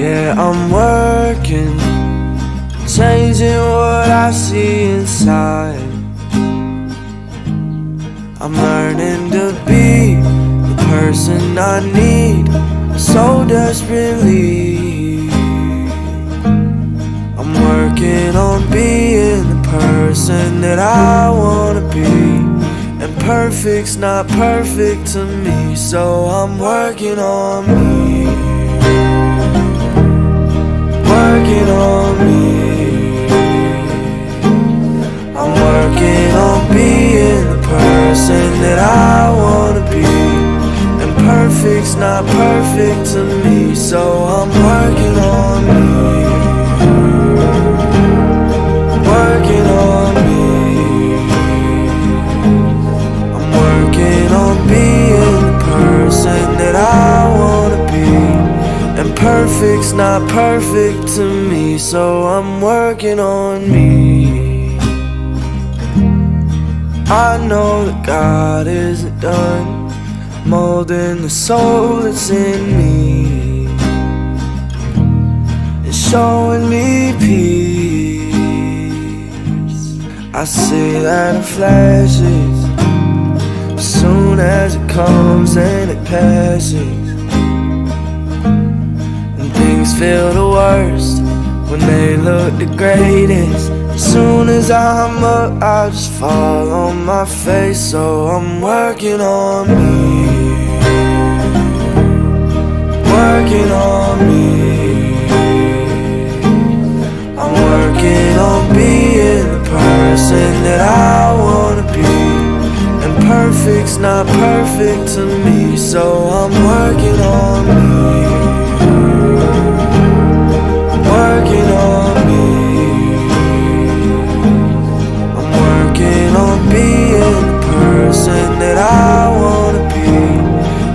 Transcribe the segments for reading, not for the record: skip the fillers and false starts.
Yeah, I'm working, changing what I see inside. I'm learning to be the person I need so desperately. I'm working on being the person that I wanna be. And perfect's not perfect to me, so I'm working on me. Working on me. I'm working on being the person that I wanna be. And perfect's not perfect to me, so I'm working on me. Working on me. I'm working on being the person that I wanna be. And perfect's not perfect to me, so I'm working on me. I know that God isn't done molding the soul that's in me and showing me peace. I see that in flashes, as soon as it comes and it passes. And things feel the worst when they look the greatest. As soon as I'm up, I just fall on my face. So I'm working on me. Working on me. I'm working on being the person that I wanna be. And perfect's not perfect to me, so I'm working on me. Working on me. I'm working on being the person that I wanna be.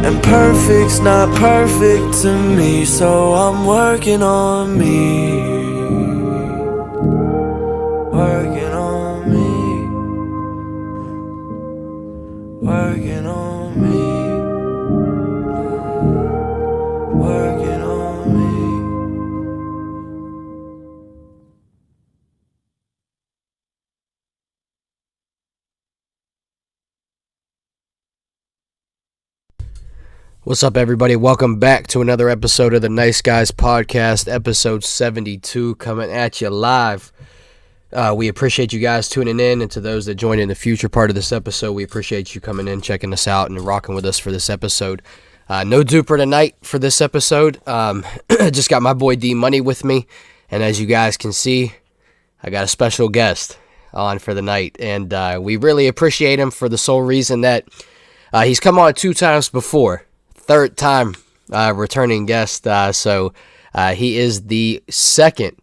And perfect's not perfect to me, so I'm working on me. Working on me. Working on me. Working on me. What's up, everybody? Welcome back to another episode of the Nice Guys Podcast, episode 72, coming at you live. We appreciate you guys tuning in, and to those that join in the future part of this episode, we appreciate you coming in, checking us out, and rocking with us for this episode. No duper tonight for this episode. Just got my boy D Money with me, and as you guys can see, I got a special guest on for the night, and we really appreciate him for the sole reason that he's come on 2 times before. Third time returning guest, so he is the second.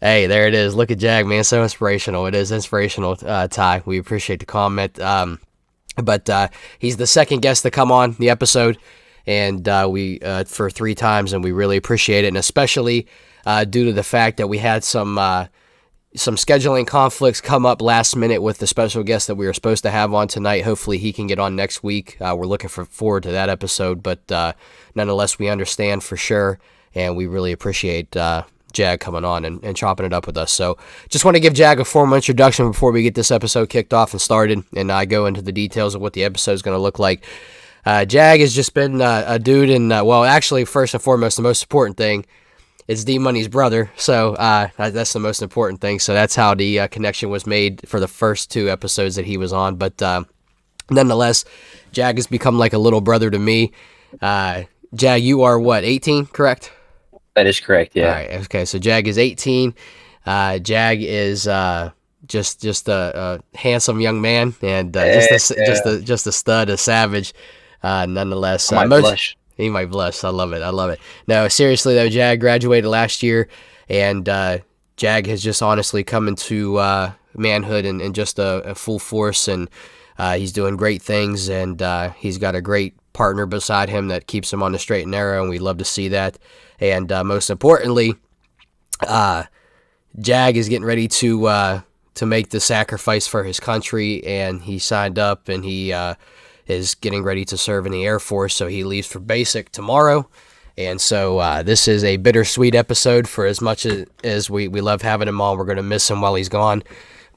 Hey, there it is. Look at Jag, man. So inspirational. It is inspirational, Ty. We appreciate the comment. But he's the second guest to come on the episode, and we for 3 times, and we really appreciate it, and especially due to the fact that we had some scheduling conflicts come up last minute with the special guest that we were supposed to have on tonight. Hopefully he can get on next week. We're looking forward to that episode, but nonetheless, we understand for sure, and we really appreciate Jag coming on and chopping it up with us. So just want to give Jag a formal introduction before we get this episode kicked off and started, and I go into the details of what the episode is going to look like. Jag has just been a dude, and well, actually, first and foremost, the most important thing, it's D Money's brother, so that's the most important thing. So that's how the connection was made for the first 2 episodes that he was on. But nonetheless, Jag has become like a little brother to me. Jag, you are what, 18, correct? That is correct, yeah. All right, okay, so Jag is 18. Jag is just a handsome young man, and just a stud, a savage. Nonetheless, I might blush. He might blush. I love it. No, seriously though, Jag graduated last year, and Jag has just honestly come into manhood and just a full force, and he's doing great things, and he's got a great partner beside him that keeps him on the straight and narrow, and we love to see that. And most importantly, Jag is getting ready to make the sacrifice for his country, and he signed up, and he is getting ready to serve in the Air Force, so he leaves for basic tomorrow, And so this is a bittersweet episode for as much as we love having him on. We're going to miss him while he's gone.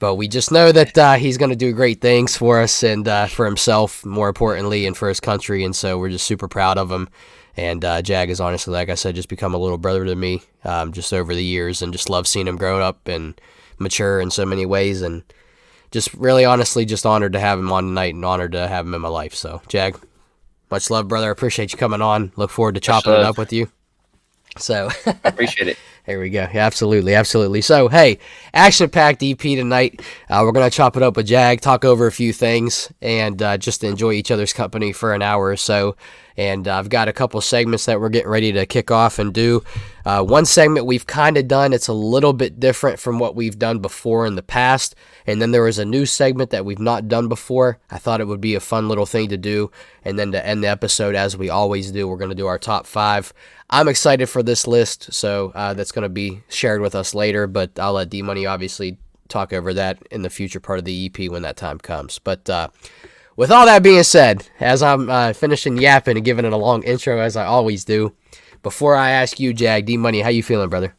But we just know that he's going to do great things for us and for himself, more importantly, and for his country. And so we're just super proud of him. And Jag is honestly, like I said, just become a little brother to me just over the years, and just love seeing him grow up and mature in so many ways. And just really honestly just honored to have him on tonight and honored to have him in my life. So, Jag, much love, brother. I appreciate you coming on. Look forward to chopping it up with you. So I appreciate it. There we go. Yeah, absolutely, absolutely. So, hey, action-packed EP tonight. We're going to chop it up with Jag, talk over a few things, and just enjoy each other's company for an hour or so. And I've got a couple segments that we're getting ready to kick off and do. One segment we've kind of done. It's a little bit different from what we've done before in the past. And then there was a new segment that we've not done before. I thought it would be a fun little thing to do. And then to end the episode, as we always do, we're going to do our top 5. I'm excited for this list, so that's going to be shared with us later. But I'll let D-Money obviously talk over that in the future part of the EP when that time comes. But with all that being said, as I'm finishing yapping and giving it a long intro as I always do, before I ask you, Jag, D-Money, how you feeling, brother?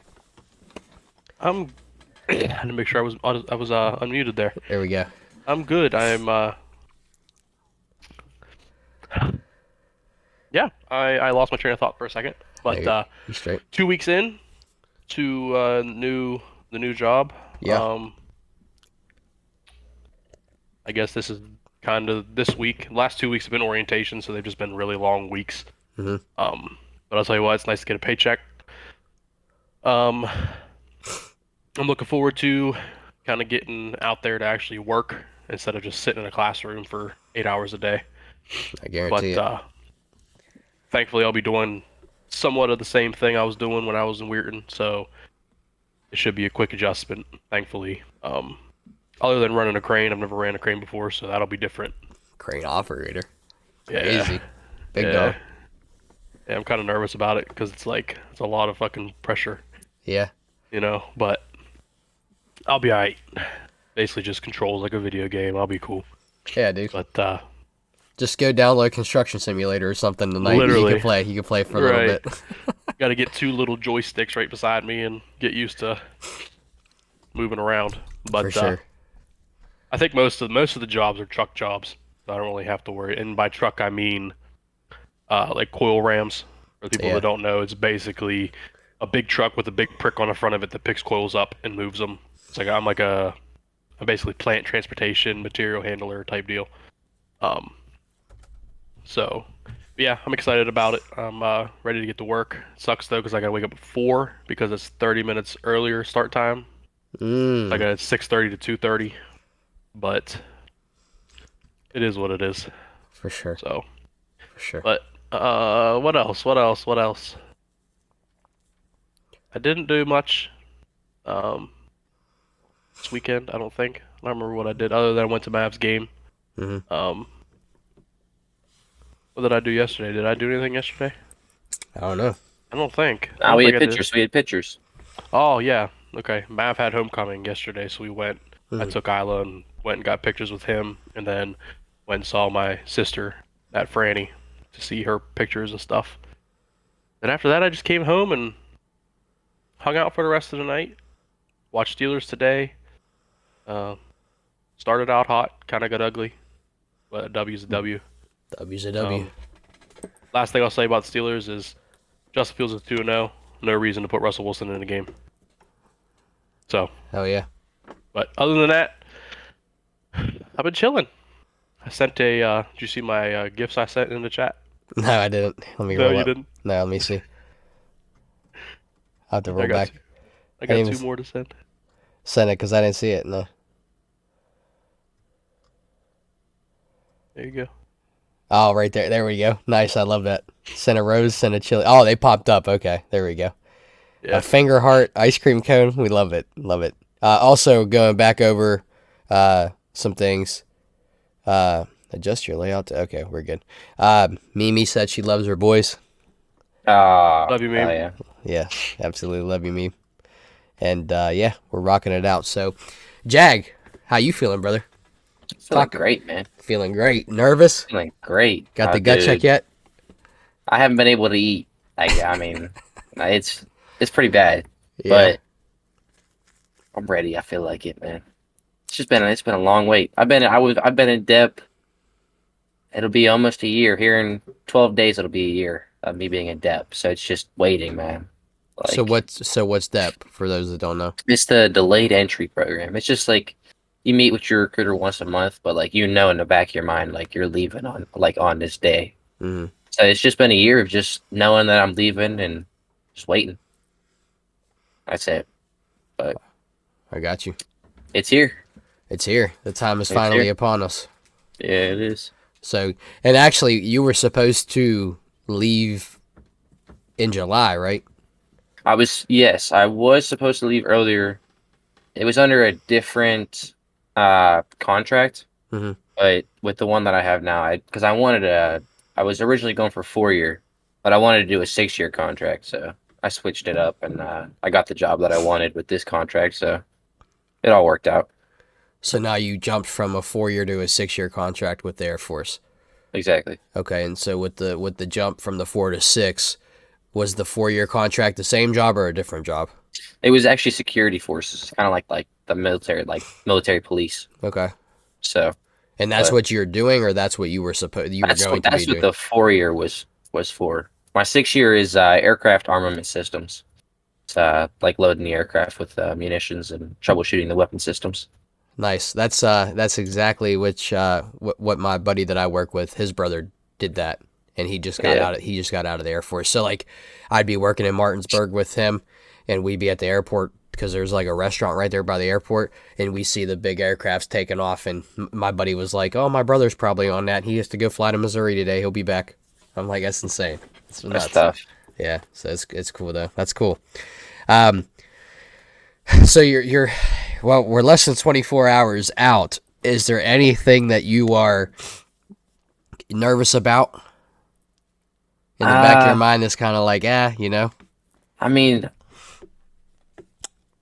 I had to make sure I was unmuted there. There we go. I'm good. Yeah, I lost my train of thought for a second, but you straight. 2 weeks in to the new job. Yeah. I guess this is kind of this week. Last 2 weeks have been orientation, so they've just been really long weeks. Mm-hmm. But I'll tell you what, it's nice to get a paycheck. I'm looking forward to kind of getting out there to actually work instead of just sitting in a classroom for 8 hours a day. I guarantee it. Thankfully, I'll be doing somewhat of the same thing I was doing when I was in Weirton, so it should be a quick adjustment, thankfully. Other than running a crane, I've never ran a crane before, so that'll be different. Crane operator. Yeah. Crazy. Big dog. Yeah, I'm kind of nervous about it because it's a lot of fucking pressure. Yeah. You know, but I'll be alright. Basically just controls like a video game. I'll be cool. Yeah, dude. But just go download Construction Simulator or something tonight. Literally. You can play for a little bit. Got to get 2 little joysticks right beside me and get used to moving around. But for sure. I think most of the jobs are truck jobs. So I don't really have to worry. And by truck I mean like coil rams. For people that don't know, it's basically a big truck with a big prick on the front of it that picks coils up and moves them. It's like I'm basically plant transportation, material handler type deal. So, yeah, I'm excited about it. I'm ready to get to work. It sucks though because I gotta wake up at 4 because it's 30 minutes earlier start time. I got 6:30 to 2:30, but it is what it is. For sure. So, for sure. But what else? I didn't do much this weekend. I don't think. I don't remember what I did other than I went to Mavs game. Mm-hmm. What did I do yesterday? Did I do anything yesterday? I don't know. I don't think. We had pictures. We had pictures. Oh, yeah. Okay. Mav had homecoming yesterday, so we went. Mm-hmm. I took Isla and went and got pictures with him, and then went and saw my sister at Franny to see her pictures and stuff. And after that, I just came home and hung out for the rest of the night. Watched Steelers today. Started out hot, kind of got ugly, but a W's a W. W's a W. Last thing I'll say about the Steelers is Justin Fields is 2-0. No reason to put Russell Wilson in the game. So. Oh, yeah. But other than that, I've been chilling. I sent did you see my gifts I sent in the chat? No, I didn't. Let me No, roll you up. didn't? No, let me see. I'll have to roll back. I got 2 more to send. Send it because I didn't see it, no. There you go. Oh, right there. There we go. Nice. I love that. Send a rose, send a chili. Oh, they popped up. Okay. There we go. Yeah. A finger heart, ice cream cone. We love it. Love it. Also, going back over some things. Adjust your layout. Okay, we're good. Mimi said she loves her boys. Love you, Mimi. Oh, yeah. Yeah, absolutely. Love you, Mimi. And, yeah, we're rocking it out. So, Jag, how you feeling, brother? Feeling great, man. Feeling great. Nervous? Feeling great. Got the gut check yet? I haven't been able to eat I mean, it's pretty bad, Yeah. but I'm ready. I feel like it, man. It's been a long wait. I've been in Dep. It'll be almost a year here in 12 days. It'll be a year of me being in Dep. So it's just waiting, man. So Like what's DEP for those that don't know? it's the delayed entry program. It's just like you meet with your recruiter once a month, but like in the back of your mind, like you're leaving on this day. Hmm. So it's just been a year of just knowing that I'm leaving and just waiting. That's it. But I got you. it's here. It's here. The time is It's finally here. upon us. Yeah, it is. So, and actually, you were supposed to leave in July, right? Yes, I was supposed to leave earlier. It was under a different contract, Hmm. but with the one that I have now, because I was originally going for 4 year, but I wanted to do a 6 year contract, so I switched it up and I got the job that I wanted with this contract, so it all worked out. So now you jumped from a 4-year to a 6-year contract with the Air Force. Exactly. Okay, and so with the jump from the 4 to 6, was the 4-year contract the same job or a different job? It was actually security forces, kind of like the military, like military police. Okay. So, And that's but what you're doing, or that's what you were going to be that's what doing? the 4 year was for. My 6 year is aircraft armament systems. It's like loading the aircraft with munitions and troubleshooting the weapon systems. Nice. That's exactly what my buddy that I work with, his brother did that, and Yeah, he just got out of the Air Force. So like, I'd be working in Martinsburg with him, and we'd be at the airport because there's like a restaurant right there by the airport, and we see the big aircrafts taking off, and my buddy was like, "Oh, my brother's probably on that. He has to go fly to Missouri today. He'll be back." I'm like, "That's insane. It's that's nuts." tough. Yeah. So it's cool though. That's cool. Um, so you're well, we're less than 24 hours out. Is there anything that you are nervous about in the back of your Uh, mind that's kind of like, you know? I mean,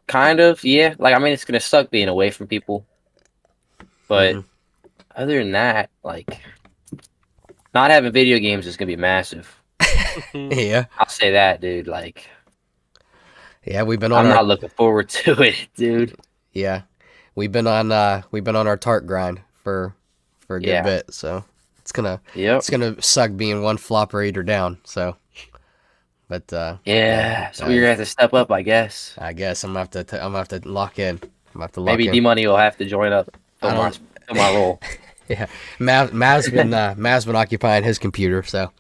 kind of, yeah. Like, I mean, it's gonna suck being away from people, but Hmm. other than that, like, not having video games is gonna be massive. Yeah. I'll say that, dude. Like, Yeah, we've been on I'm our not looking forward to it, dude. yeah. We've been on our tart grind for a good Yeah. bit, so Yep. it's gonna suck being one flopper eater down. So, but Yeah. So you're gonna have to step up, I guess. I guess I'm gonna have to lock in. I'm gonna have to lock Maybe in. D Money will have to join up, I fill my don't. fill my role. Yeah, Mav's been occupying his computer, so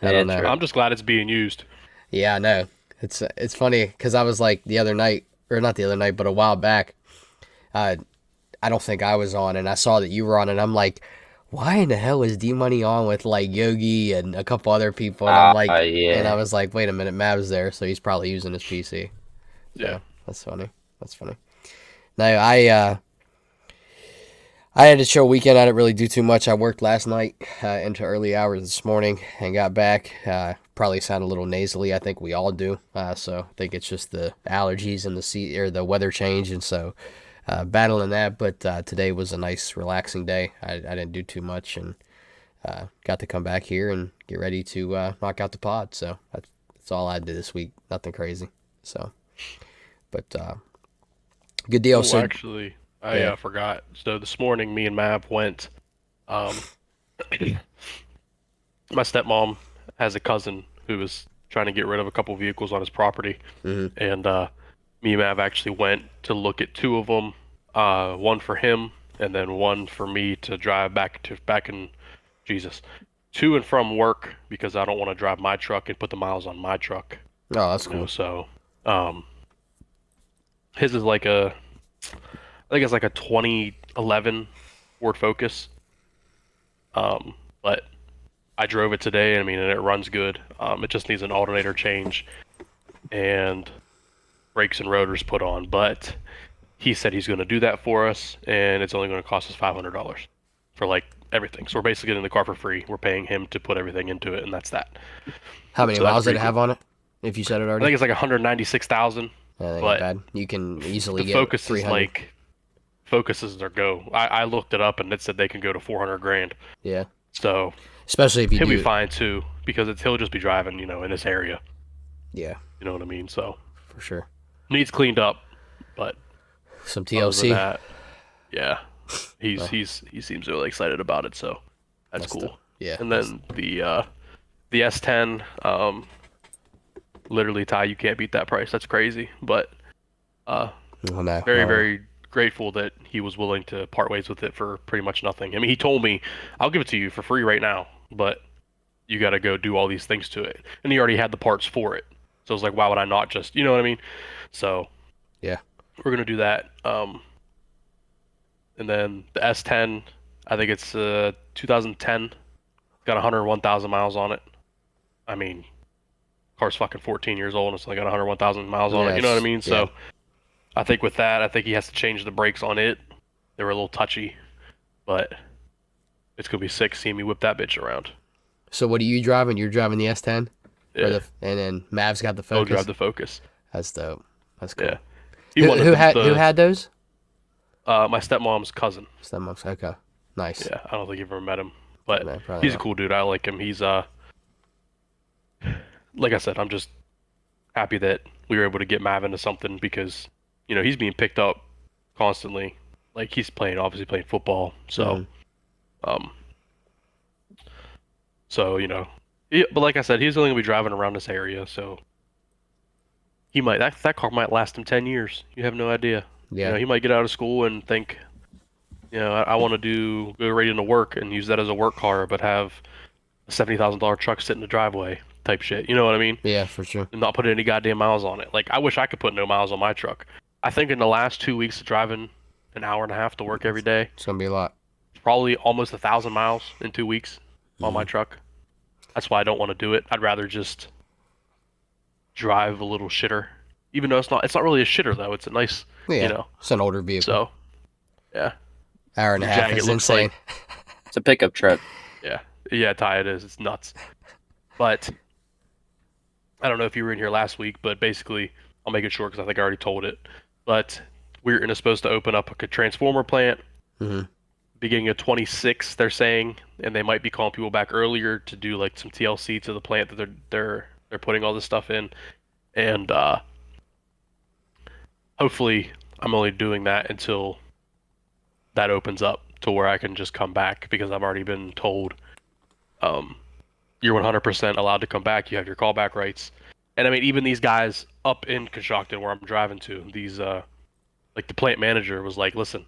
I Yeah, don't know. true. I'm just glad it's being used. Yeah, I know. It's funny because I was like the other night, or not the other night, but a while back. Uh, I don't think I was on, and I saw that you were on, and I'm like, why in the hell is D Money on with like Yogi and a couple other people? And I'm like, and I Yeah. was like, wait a minute, Mav's there, so he's probably using his PC. Yeah. So that's funny. That's funny. No, I had a chill weekend. I didn't really do too much. I worked last night into early hours this morning and got back. Probably sound a little nasally. I think we all do. So I think it's just the allergies and the weather change, and so battling that. But today was a nice, relaxing day. I didn't do too much and got to come back here and get ready to knock out the pod. So that's all I did this week. Nothing crazy. So, but good deal. Oh, So actually, I yeah. forgot. So this morning, me and Mav went. Um, my stepmom has a cousin who was trying to get rid of a couple vehicles on his property, Hmm. and me and Mav actually went to look at two of them. One for him, and then one for me to drive back in Jesus, to and from work because I don't want to drive my truck and put the miles on my truck. Oh, that's You know, cool. so um, his is like I think it's like a 2011 Ford Focus. But I drove it today. I mean, and it runs good. It just needs an alternator change and brakes and rotors put on. But he said he's going to do that for us, and it's only going to cost us $500 for like everything. So we're basically getting the car for free. We're paying him to put everything into it, and that's that. How many So that's miles did it pretty have cool. on it? If you said it I already, think it's like 196,000, that ain't but bad. You can easily the get Focus is 300. like Focuses are go. I looked it up and it said they can go to 400 grand. Yeah, So especially if you he'll be do. fine too. because he'll just be driving, in this area. Yeah, You know what I mean? So for sure. needs cleaned up, but Some other than TLC. that, yeah, he seems really excited about it. So that's cool. Yeah. And then the S10, literally, Ty, you can't beat that price. That's crazy. But Oh, no. very, very grateful that he was willing to part ways with it for pretty much nothing. I mean, he told me, I'll give it to you for free right now, but you got to go do all these things to it. And he already had the parts for it. So I was like, why would I not just, you know what I mean? So Yeah. we're going to do that. And then the S10, I think it's 2010. It's got 101,000 miles on it. I mean, car's fucking 14 years old and it's only got 101,000 miles on it. You know what I mean? So I think with that, I think he has to change the brakes on it. They were a little touchy, but it's going to be sick seeing me whip that bitch around. So what are you driving? You're driving the S10? Yeah. And then Mav's got the Focus? He'll drive the Focus. That's dope. That's cool. Yeah. Who had those? My stepmom's cousin. Stepmom's, okay. Nice. Yeah, I don't think you've ever met him, but No, he's not. a cool dude. I like him. He's like I said, I'm just happy that we were able to get Mav into something because he's being picked up constantly. Like he's obviously playing football, so but like I said, he's only gonna be driving around this area, so he might that car might last him 10 years. You have no idea. Yeah. He might get out of school and think, I want to go right into work and use that as a work car, but have a $70,000 truck sit in the driveway type shit. You know what I mean? Yeah, for sure. And not put any goddamn miles on it. Like I wish I could put no miles on my truck. I think in the last 2 weeks of driving an hour and a half to work every day, It's going to be a lot. probably almost 1,000 miles in 2 weeks on my truck. That's why I don't want to do it. I'd rather just drive a little shitter. Even though it's not really a shitter though. It's a nice, Yeah. It's an older vehicle. So, yeah. Hour and a half Jag, is it looks insane. It's a pickup truck. Yeah, Ty, it is. It's nuts. But I don't know if you were in here last week, but basically, I'll make it short because I think I already told it. But we're supposed to open up a transformer plant beginning of 26. They're saying, and they might be calling people back earlier to do like some TLC to the plant that they're putting all this stuff in, and hopefully, I'm only doing that until that opens up to where I can just come back because I've already been told you're 100% allowed to come back. You have your callback rights. And I mean, even these guys up in Coshocton where I'm driving to, these like the plant manager was like, listen,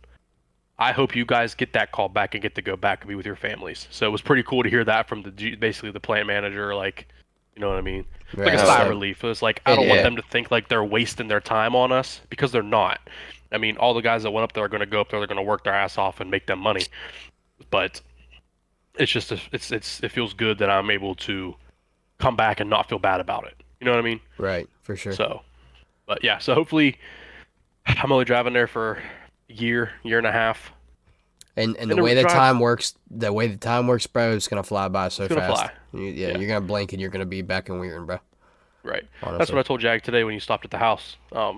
I hope you guys get that call back and get to go back and be with your families. So it was pretty cool to hear that from basically the plant manager, like, you know what I mean? Like a sigh of relief. It was like, I don't want them to think like they're wasting their time on us because they're not. I mean, all the guys that went up there are going to go up there, they're going to work their ass off and make them money. But it's just, it feels good that I'm able to come back and not feel bad about it. You know what I mean? Right, for sure. So, but yeah, so hopefully I'm only driving there for a year and a half. And the way the time works, bro, it's going to fly by so fast. It's going to fly. You're going to blink and you're going to be back in Weirton, bro. Right. Honestly. That's what I told Jag today when you stopped at the house. I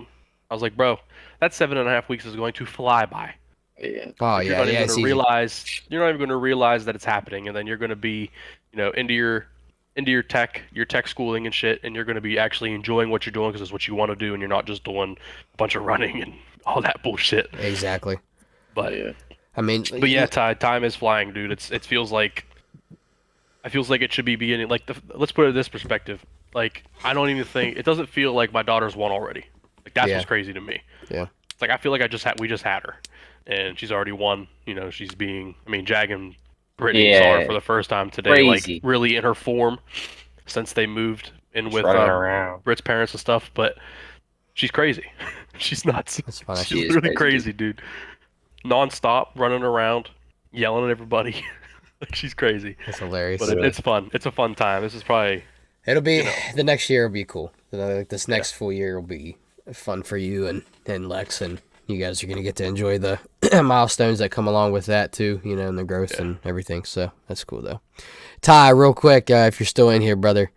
was like, bro, that 7.5 weeks is going to fly by. Yeah. Oh, You're not even going to realize that it's happening, and then you're going to be, into your tech schooling and shit, and you're going to be actually enjoying what you're doing because it's what you want to do, and you're not just doing a bunch of running and all that bullshit. Exactly. But I mean, but yeah, time is flying, dude. It feels like it should be beginning. Like let's put it in this perspective. Like I don't even think it doesn't feel like my daughter's won already. Like that's what's crazy to me. Yeah. It's like I feel like we just had her, and she's already won. She's being. I mean, Jag and Brittany saw her for the first time today. Crazy. Like really in her form since they moved in with Britt's parents and stuff. But she's crazy. She's nuts. That's funny. She's really crazy, dude. Non-stop running around, yelling at everybody. Like she's crazy. That's hilarious. But it's fun. It's a fun time. This is probably. It'll be the next year. Will be cool. Like this next full year will be fun for you and Lex, and you guys are gonna get to enjoy the milestones that come along with that too. And the growth and everything. So that's cool though. Ty, real quick, if you're still in here, brother,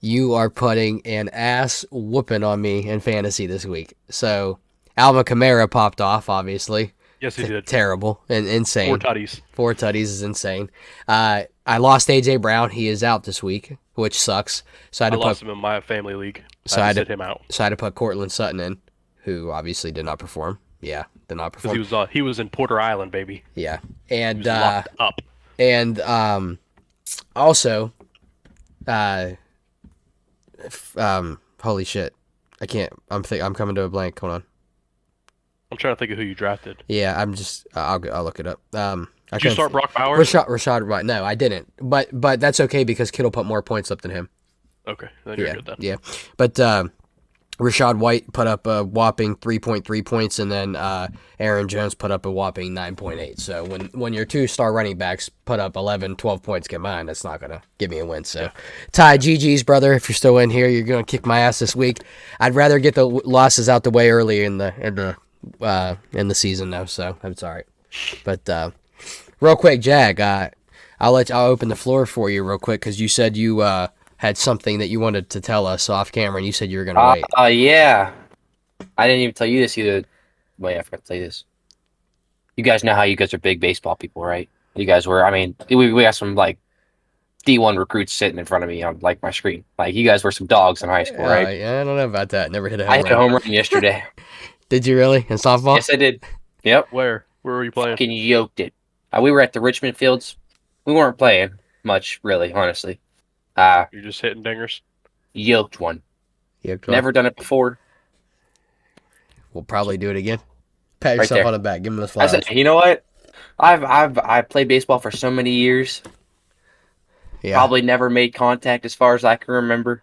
you are putting an ass whooping on me in fantasy this week. So Alvin Kamara popped off, obviously. Yes, he did. Terrible and insane. 4 tutties. 4 tutties is insane. I lost A.J. Brown. He is out this week. which sucks. So I had I to lost put him in my family league. so I had to sit him out so I had to put Cortland Sutton in, who obviously did not perform. Yeah, did not because perform. he was in Porter Island, baby. Yeah, He was locked up. and also, holy shit, I can't. I'm coming to a blank. Hold on. I'm trying to think of who you drafted. Yeah, I'm just. I'll look it up. Did you start Brock Bowers? Rashad, right? No, I didn't. But that's okay because Kittle put more points up than him. Okay, then you're good then. Yeah, but Rashad White put up a whopping 3.3 points, and then Aaron Jones put up a whopping 9.8. So when your 2-star running backs put up 11, 12 points combined, that's not gonna give me a win. So, Ty, GG's brother, if you're still in here, you're gonna kick my ass this week. I'd rather get the losses out the way early in the season though, so that's all right. But real quick, Jag, I'll open the floor for you real quick because you said you had something that you wanted to tell us off camera, and you said you were gonna wait. Yeah. I didn't even tell you this either. Wait, I forgot to tell you this. You guys know how you guys are big baseball people, right? You guys were. I mean, we got some like D1 recruits sitting in front of me on like my screen. Like you guys were some dogs in high school, right? Yeah, I don't know about that. Never hit a I home hit a run. home run yesterday. Did you really in softball? Yes, I did. Yep. Where were you playing? Fucking yoked it. We were at the Richmond Fields. We weren't playing much, really, honestly. You're just hitting dingers. Yoked one. Yoked one. Never done it before. We'll probably do it again. Pat Right yourself there. on the back. Give him the I flowers. said, you know what? I've played baseball for so many years. Yeah. Probably never made contact as far as I can remember.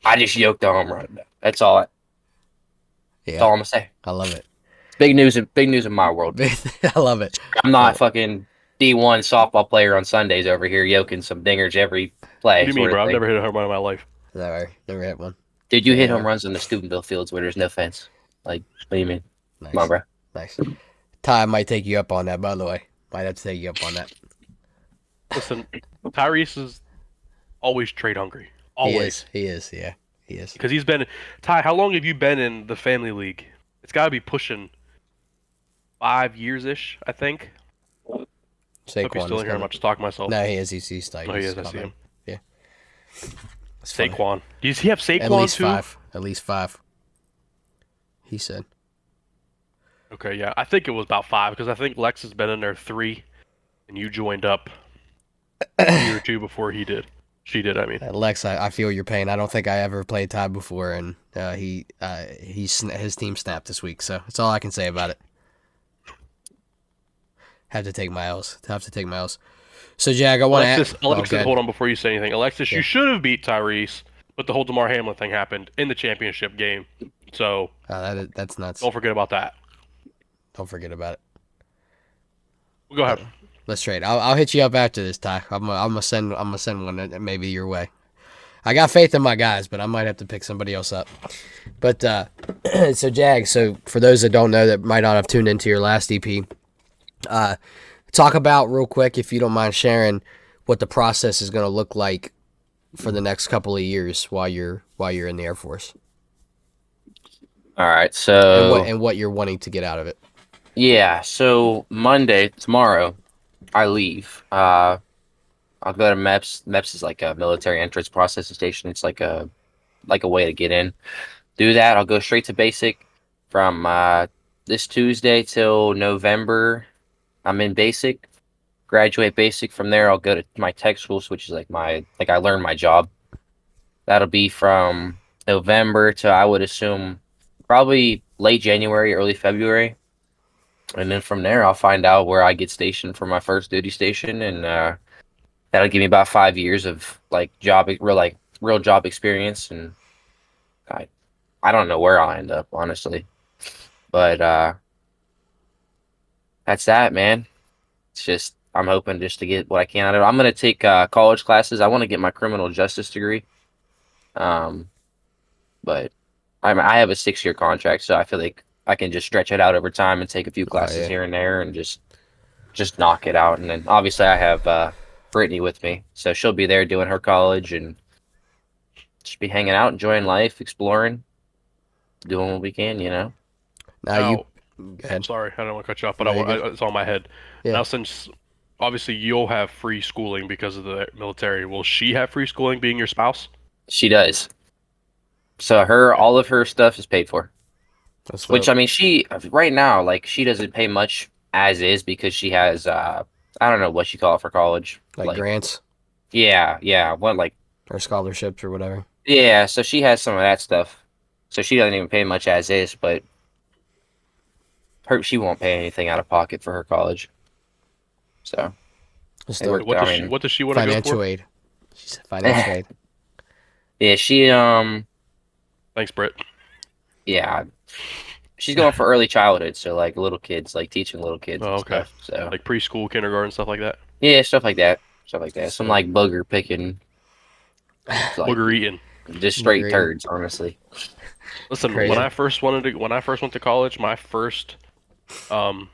I just yoked a home run. That's all. That's all I'm gonna say. I love it. Big news in my world. I love it. I'm not fucking D1 softball player on Sundays over here yoking some dingers every play. What do you mean, sort of bro? I've thing. never hit a home run in my life. Never hit one. Dude, you hit Yeah. home runs in the Steubenville fields where there's no fence. Like, what do you mean? Nice. Come on, bro. Nice. Ty might take you up on that, by the way. Might have to take you up on that. Listen, Tyrese is always trade hungry. Always. He is. Yeah, he is. Because he's been Ty. How long have you been in the family league? It's got to be pushing 5 years ish, I think. Hope he's still in here. I'm not just talking myself. No, he is. He's tight. Oh, he is. I see him. Yeah. It's funny. Saquon. Does he have Saquon At least too? 5. At least 5. He said. Okay, yeah. I think it was about 5 because I think Lex has been in there 3, and you joined up a year or 2 before he did. She did, I mean. Lex, I feel your pain. I don't think I ever played Ty before, and his team snapped this week. So that's all I can say about it. Have to take my L's. So Jag, I want to ask. Alexis, hold on before you say anything. Alexis, Yeah. you should have beat Tyrese, but the whole DeMar Hamlin thing happened in the championship game. So that's nuts. don't forget about that. Don't forget about it. Go ahead. Let's trade. I'll hit you up after this, Ty. I'm gonna send one maybe your way. I got faith in my guys, but I might have to pick somebody else up. But so Jag, so for those that don't know that might not have tuned into your last EP, talk about real quick, if you don't mind sharing, what the process is going to look like for the next couple of years while you're in the Air Force. All right, so and what you're wanting to get out of it. Yeah, so Monday, tomorrow, I leave. I'll go to MEPS. MEPS is like a military entrance processing station. It's like a way to get in. Do that. I'll go straight to basic from this Tuesday till November. I'm in basic. Graduate basic. From there, I'll go to my tech school, which is like I learned my job. That'll be from November to, I would assume, probably late January, early February. And then from there, I'll find out where I get stationed for my first duty station, and that'll give me about 5 years of like real job experience. And I don't know where I'll end up, honestly, but that's that, man. It's just I'm hoping just to get what I can out of it. I'm gonna take college classes. I want to get my criminal justice degree, but I have a 6-year contract, so I feel like I can just stretch it out over time and take a few classes here and there and just knock it out. And then obviously I have Brittany with me, so she'll be there doing her college and just be hanging out, enjoying life, exploring, doing what we can, you know. Now I'm sorry, I don't want to cut you off, but it's on my head. Yeah. Now, since obviously you'll have free schooling because of the military. Will she have free schooling being your spouse? She does. So Okay. all of her stuff is paid for. That's Which dope. I mean, she right now, like she doesn't pay much as is because she has I don't know what you call it for college. Like Like grants yeah, what like or scholarships or whatever. yeah, so she has some of that stuff. So she doesn't even pay much as is, but she won't pay anything out of pocket for her college. So That's it dope. worked. What I does she mean, What does she want to go Financial for? aid. She said financial aid. yeah, Thanks, Britt. yeah, she's going for early childhood, so like little kids, like teaching little kids Oh, and okay. stuff. So Like preschool, kindergarten, stuff like that. yeah, stuff like that, stuff like that. That's Some dope. like booger picking, like Booger eating. just straight Agreed. turds, honestly. Listen, Crazy. when I first went to college, my first um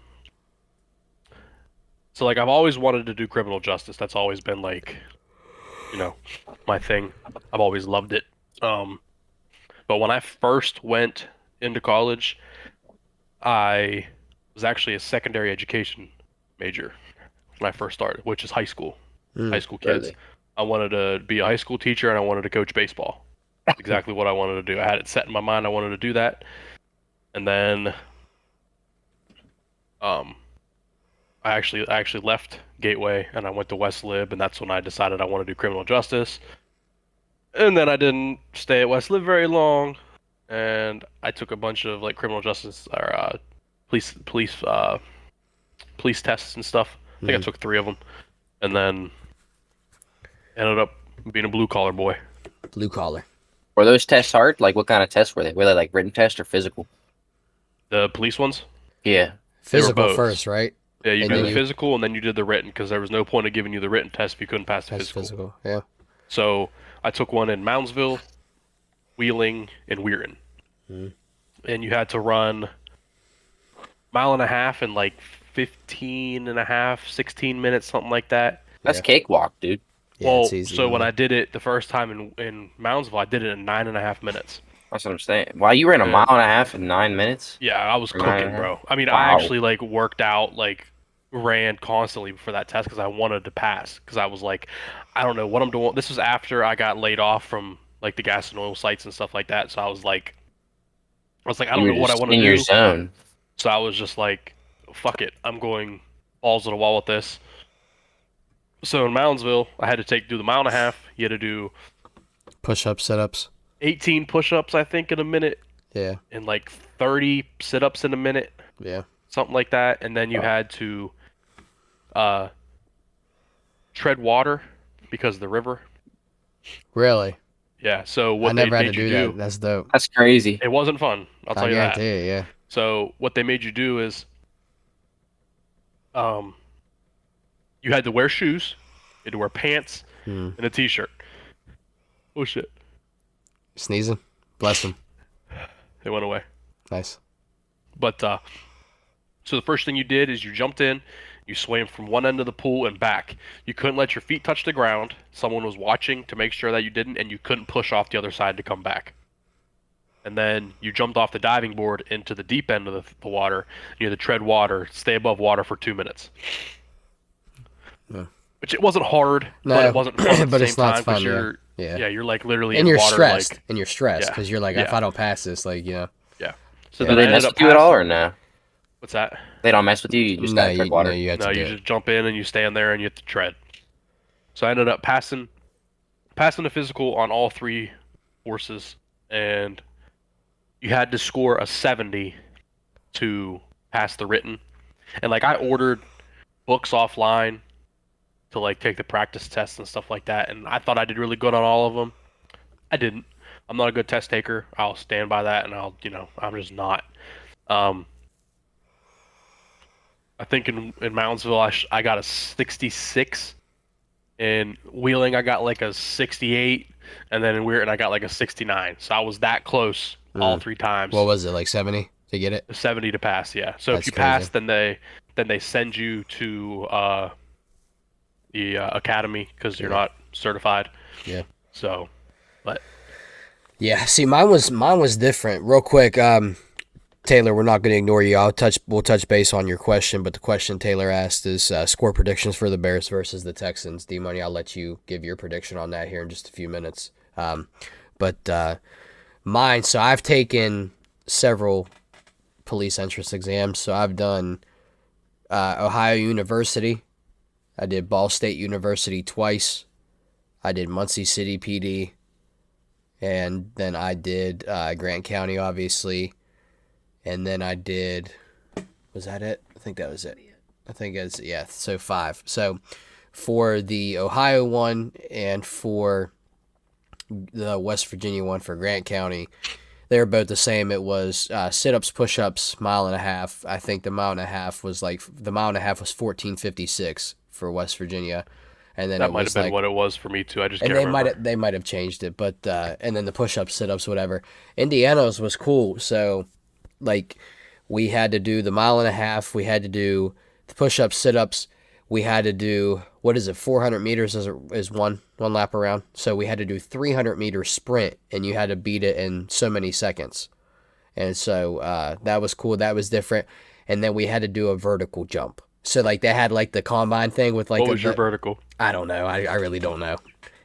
so like I've always wanted to do criminal justice. That's always been like, you know, my thing. I've always loved it. Um but when I first went into college, I was actually a secondary education major when I first started, which is high school. High Mm. school kids. Really, I wanted to be a high school teacher and I wanted to coach baseball. Exactly what I wanted to do. I had it set in my mind I wanted to do that. And then um I actually left Gateway and I went to West Lib, and that's when I decided I want to do criminal justice. And then I didn't stay at West Lib very long, and I took a bunch of like criminal justice or police tests and stuff. I think I Mm. took 3 of them, and then ended up being a blue collar boy. Blue collar. were those tests hard? Like, what kind of tests were they? Were they like written tests or physical? The police ones, Yeah, they were Physical both. first, right? Yeah, you And did then the you physical and then you did the written because there was no point of giving you the written test if you couldn't pass the pass physical. physical. Yeah. So I took one in Moundsville, Wheeling, and Weirton. Mhm. And you had to run mile and a half in like 15 and a half, 16 minutes, something like that. that's Yeah. cakewalk, dude. Yeah, Well, it's easy. so when Yeah. I did it the first time in Moundsville, I did it in 9.5 minutes. That's what I'm saying. Wow, you ran a mile And and a half in 9 minutes? yeah, I was Or nine and cooking, a half? bro. I mean, I Wow. actually like worked out, like ran constantly for that test because I wanted to pass. Because I was like, I don't know what I'm doing. This was after I got laid off from like the gas and oil sites and stuff like that. So I was like, I You don't were know what I just want to in your do. zone. So I was just like, fuck it, I'm going balls to the wall with this. So in Moundsville, I had to do the mile and a half. You had to do Push ups, sit ups. 18 push-ups, I think, in a minute, Yeah. and like 30 sit-ups in a minute, Yeah. something like that. And then you had to uh, tread water because of the river. Really? Yeah. So I what they never had to made you do do, that. That's dope. That's crazy. it wasn't fun. I'll tell I you that. guarantee it. Yeah. So what they made you do is, um, you had to wear shoes, you had to wear pants Hmm. and a t-shirt. Oh shit! Sneezing. Bless him. They went away. Nice. But so the first thing you did is you jumped in, you swam from one end of the pool and back. You couldn't let your feet touch the ground. Someone was watching to make sure that you didn't, and you couldn't push off the other side to come back. And then you jumped off the diving board into the deep end of the water. You had to tread water, stay above water for 2 minutes. Yeah. Which it wasn't hard, No, but it wasn't fun at the but same it's not time because fun, yeah. you're Yeah. you're like literally And in you're water stressed. like And you're stressed yeah, because you're like, if yeah. I don't pass this, like, you know. yeah. So Yeah. Do then they I mess ended up with you at all or passing. no? What's that? They don't mess with you. You just gotta tread No, water. you have No, to do you it. just jump in and you stand there and you have to tread. So I ended up passing the physical on all 3 horses, and you had to score a 70 to pass the written. And like I ordered books offline to like take the practice tests and stuff like that, and I thought I did really good on all of them. I didn't. I'm not a good test taker. I'll stand by that, and I'm just not. Um, I think in Moundsville I got a 66. In Wheeling, I got like a 68, and then in Weirton, I got like a 69. So I was that close all 3 times. What was it, like 70 to get it? 70 to pass, yeah. So if That's you crazy. pass, then they send you to the academy because you're Yeah. not certified. Yeah. So, but Yeah, see, mine was different. Real quick, Taylor, we're not going to ignore you. We'll touch base on your question, but the question Taylor asked is score predictions for the Bears versus the Texans. D-Money, I'll let you give your prediction on that here in just a few minutes. But mine, so I've taken several police entrance exams. So I've done Ohio University. I did Ball State University twice. I did Muncie City PD. And then I did Grant County, obviously. And then I did, was that it? I think that was it. I think it's, yeah, so 5. So for the Ohio one and for the West Virginia one for Grant County, they were both the same. It was sit-ups, push-ups, mile and a half. I think the mile and a half was 14:56 for West Virginia. And then that might have been what it was for me too. I just can't remember. They might have changed it, but and then the push-ups, sit-ups, whatever. Indiana's was cool. So like we had to do the mile and a half, we had to do the push-ups, sit-ups, we had to do 400 meters is one lap around. So we had to do 300 meter sprint, and you had to beat it in so many seconds. And so that was cool. That was different. And then we had to do a vertical jump. So like they had like the combine thing with like what was your vertical? I don't know. I really don't know.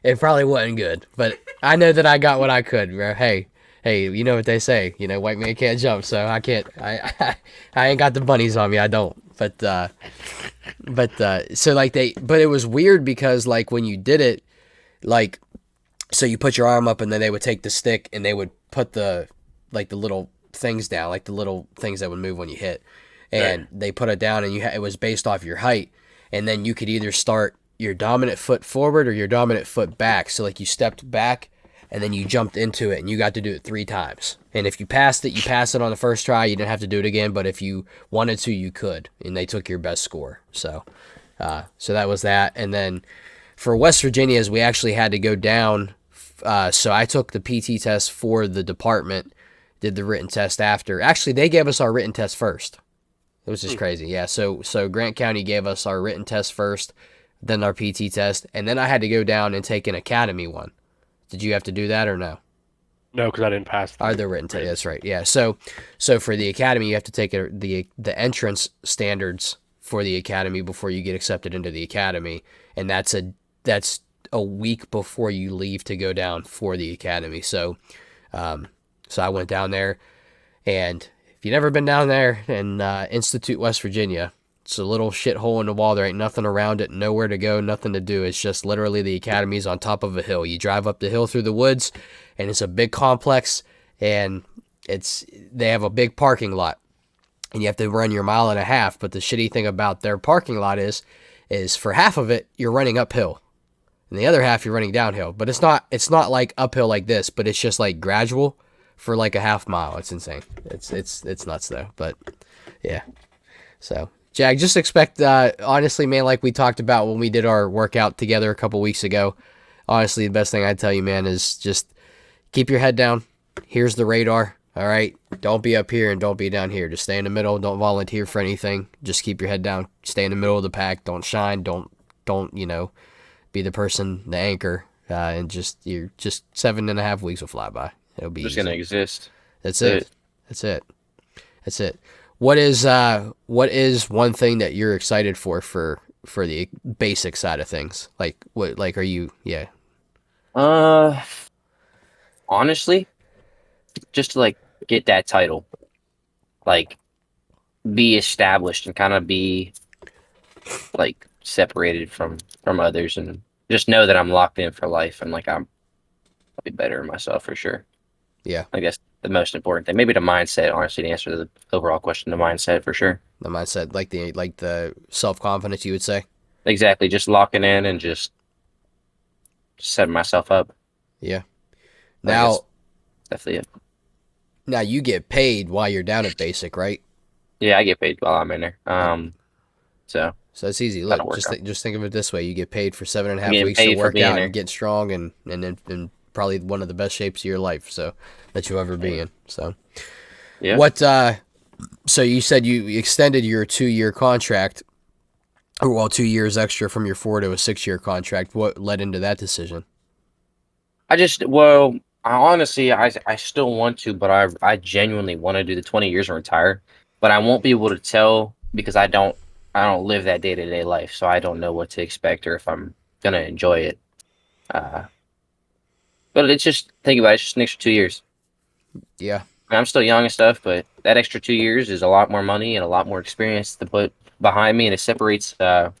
It probably wasn't good, but I know that I got what I could, bro. Hey, you know what they say, white man can't jump, so I can't. I ain't got the bunnies on me. I don't. But so like but it was weird because like when you did it, like, so you put your arm up and then they would take the stick and they would put the little things down, like the little things that would move when you hit. And they put it down, and it was based off your height. And then you could either start your dominant foot forward or your dominant foot back. So like you stepped back, and then you jumped into it, and you got to do it 3 times. And if you passed it, you passed it on the first try. You didn't have to do it again. But if you wanted to, you could. And they took your best score. So that was that. And then for West Virginia's, we actually had to go down. So I took the PT test for the department, did the written test after. Actually, they gave us our written test first. It was just crazy. Yeah, so Grant County gave us our written test first, then our PT test, and then I had to go down and take an academy one. Did you have to do that or no? No, because I didn't pass the written test. That's right. Yeah. So for the academy, you have to take the entrance standards for the academy before you get accepted into the academy, and that's a week before you leave to go down for the academy. So I went down there, and if you've never been down there in Institute, West Virginia, it's a little shithole in the wall. There ain't nothing around it, nowhere to go, nothing to do. It's just literally the academy's on top of a hill. You drive up the hill through the woods, and it's a big complex, and they have a big parking lot, and you have to run your mile and a half. But the shitty thing about their parking lot is for half of it, you're running uphill, and the other half you're running downhill. But it's not like uphill like this, but it's just like gradual. For like a half mile. It's insane. It's nuts though. But yeah. So Jag, just expect honestly, man, like we talked about when we did our workout together a couple weeks ago. Honestly, the best thing I'd tell you, man, is just keep your head down. Here's the radar. All right. Don't be up here and don't be down here. Just stay in the middle. Don't volunteer for anything. Just keep your head down. Stay in the middle of the pack. Don't shine. Don't be the person, the anchor. And you're just 7.5 weeks will fly by. It'll be just gonna exist. That's it. What is one thing that you're excited for the basic side of things? Like what? Like are you? Yeah. Honestly, just to like get that title, like be established and kind of be like separated from others, and just know that I'm locked in for life, and like I'll be better in myself for sure. Yeah. I guess the most important thing. Maybe the mindset, honestly, to answer the overall question, the mindset for sure. The mindset, like the self-confidence, you would say? Exactly. Just locking in and just setting myself up. Yeah. Now, definitely it. Now you get paid while you're down at basic, right? Yeah, I get paid while I'm in there. So it's easy. Look, just think of it this way: you get paid for 7.5 weeks to work out and get strong, and in probably one of the best shapes of your life, so that you'll ever be in. So, yeah. What? So you said you extended your 2-year contract, or 2 years extra from your 4 to a 6-year contract. What led into that decision? I honestly, I still want to, but I genuinely want to do the 20 years and retire. But I won't be able to tell because I don't live that day-to-day life, so I don't know what to expect or if I'm gonna enjoy it. Uh, but it's just think about it, it's just an extra 2 years. Yeah. I mean, I'm still young and stuff, but that extra 2 years is a lot more money and a lot more experience to put behind me, and it separates a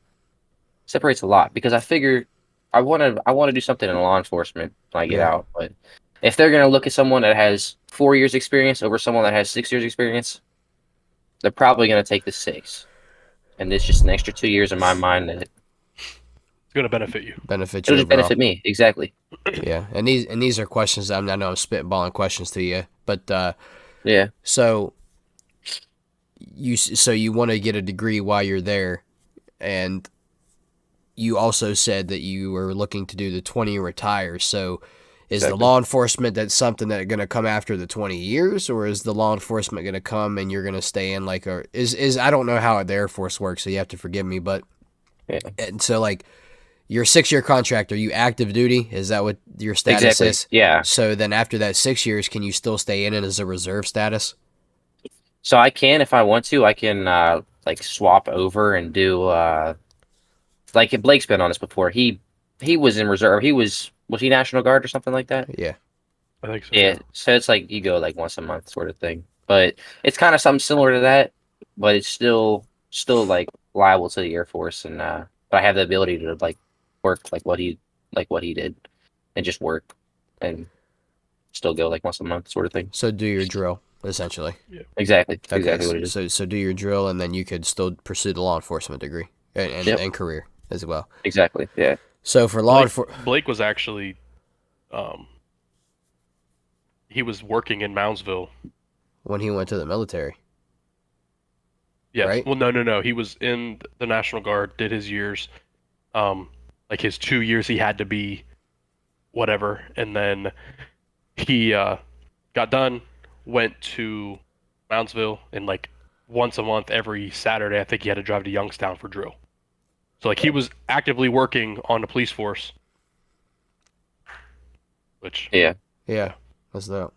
lot because I figure I want to do something in law enforcement when I get Yeah. out. But if they're gonna look at someone that has 4 years experience over someone that has 6 years experience, they're probably gonna take the 6. And it's just an extra 2 years in my mind that It's going to benefit you. Benefit it'll you just overall. benefit me. Exactly. Yeah. And these are questions. I know I'm spitballing questions to you, but Yeah. so you want to get a degree while you're there, and you also said that you were looking to do the 20 and retire. So is the Exactly. law enforcement that's something that's going to come after the 20 years, or is the law enforcement going to come and you're going to stay in like a is I don't know how the Air Force works, so you have to forgive me, but Yeah. and so like your 6-year contract, are you active duty? Is that what your status Exactly. is? Yeah. So then after that 6 years, can you still stay in it as a reserve status? So I can, if I want to, I can like swap over and do like Blake's been on this before. He was in reserve. Was he National Guard or something like that? Yeah. I think so. Yeah. So it's like you go like once a month sort of thing. But it's kind of something similar to that, but it's still like liable to the Air Force and but I have the ability to like work like what he did and just work and still go like once a month sort of thing. So do your drill, essentially. Exactly. That's Okay. exactly what it is. So do your drill, and then you could still pursue the law enforcement degree Yep. and career as well. Exactly. Yeah. So for law enforcement, Blake was actually, he was working in Moundsville. when he went to the military. Yes. Right? Well, no. He was in the National Guard, did his years. Like his 2 years, he had to be whatever, and then he got done, went to Moundsville, and like once a month, every Saturday, I think he had to drive to Youngstown for drill. So like he was actively working on the police force, which Yeah. Yeah, that's dope.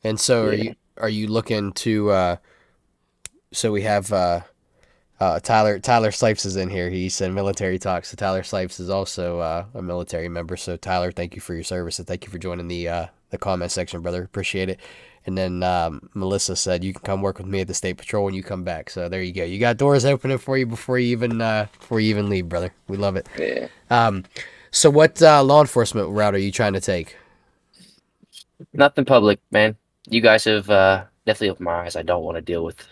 And so Yeah. are you looking to? So we have Tyler Slipes is in here. He said military talk. So Tyler Slipes is also a military member. So Tyler, thank you for your service and thank you for joining the comment section, brother. Appreciate it. And then Melissa said you can come work with me at the state patrol when you come back. So there you go. You got doors opening for you before you even leave, brother. We love it. Yeah. So what law enforcement route are you trying to take? Nothing public, man. You guys have definitely opened my eyes. I don't want to deal with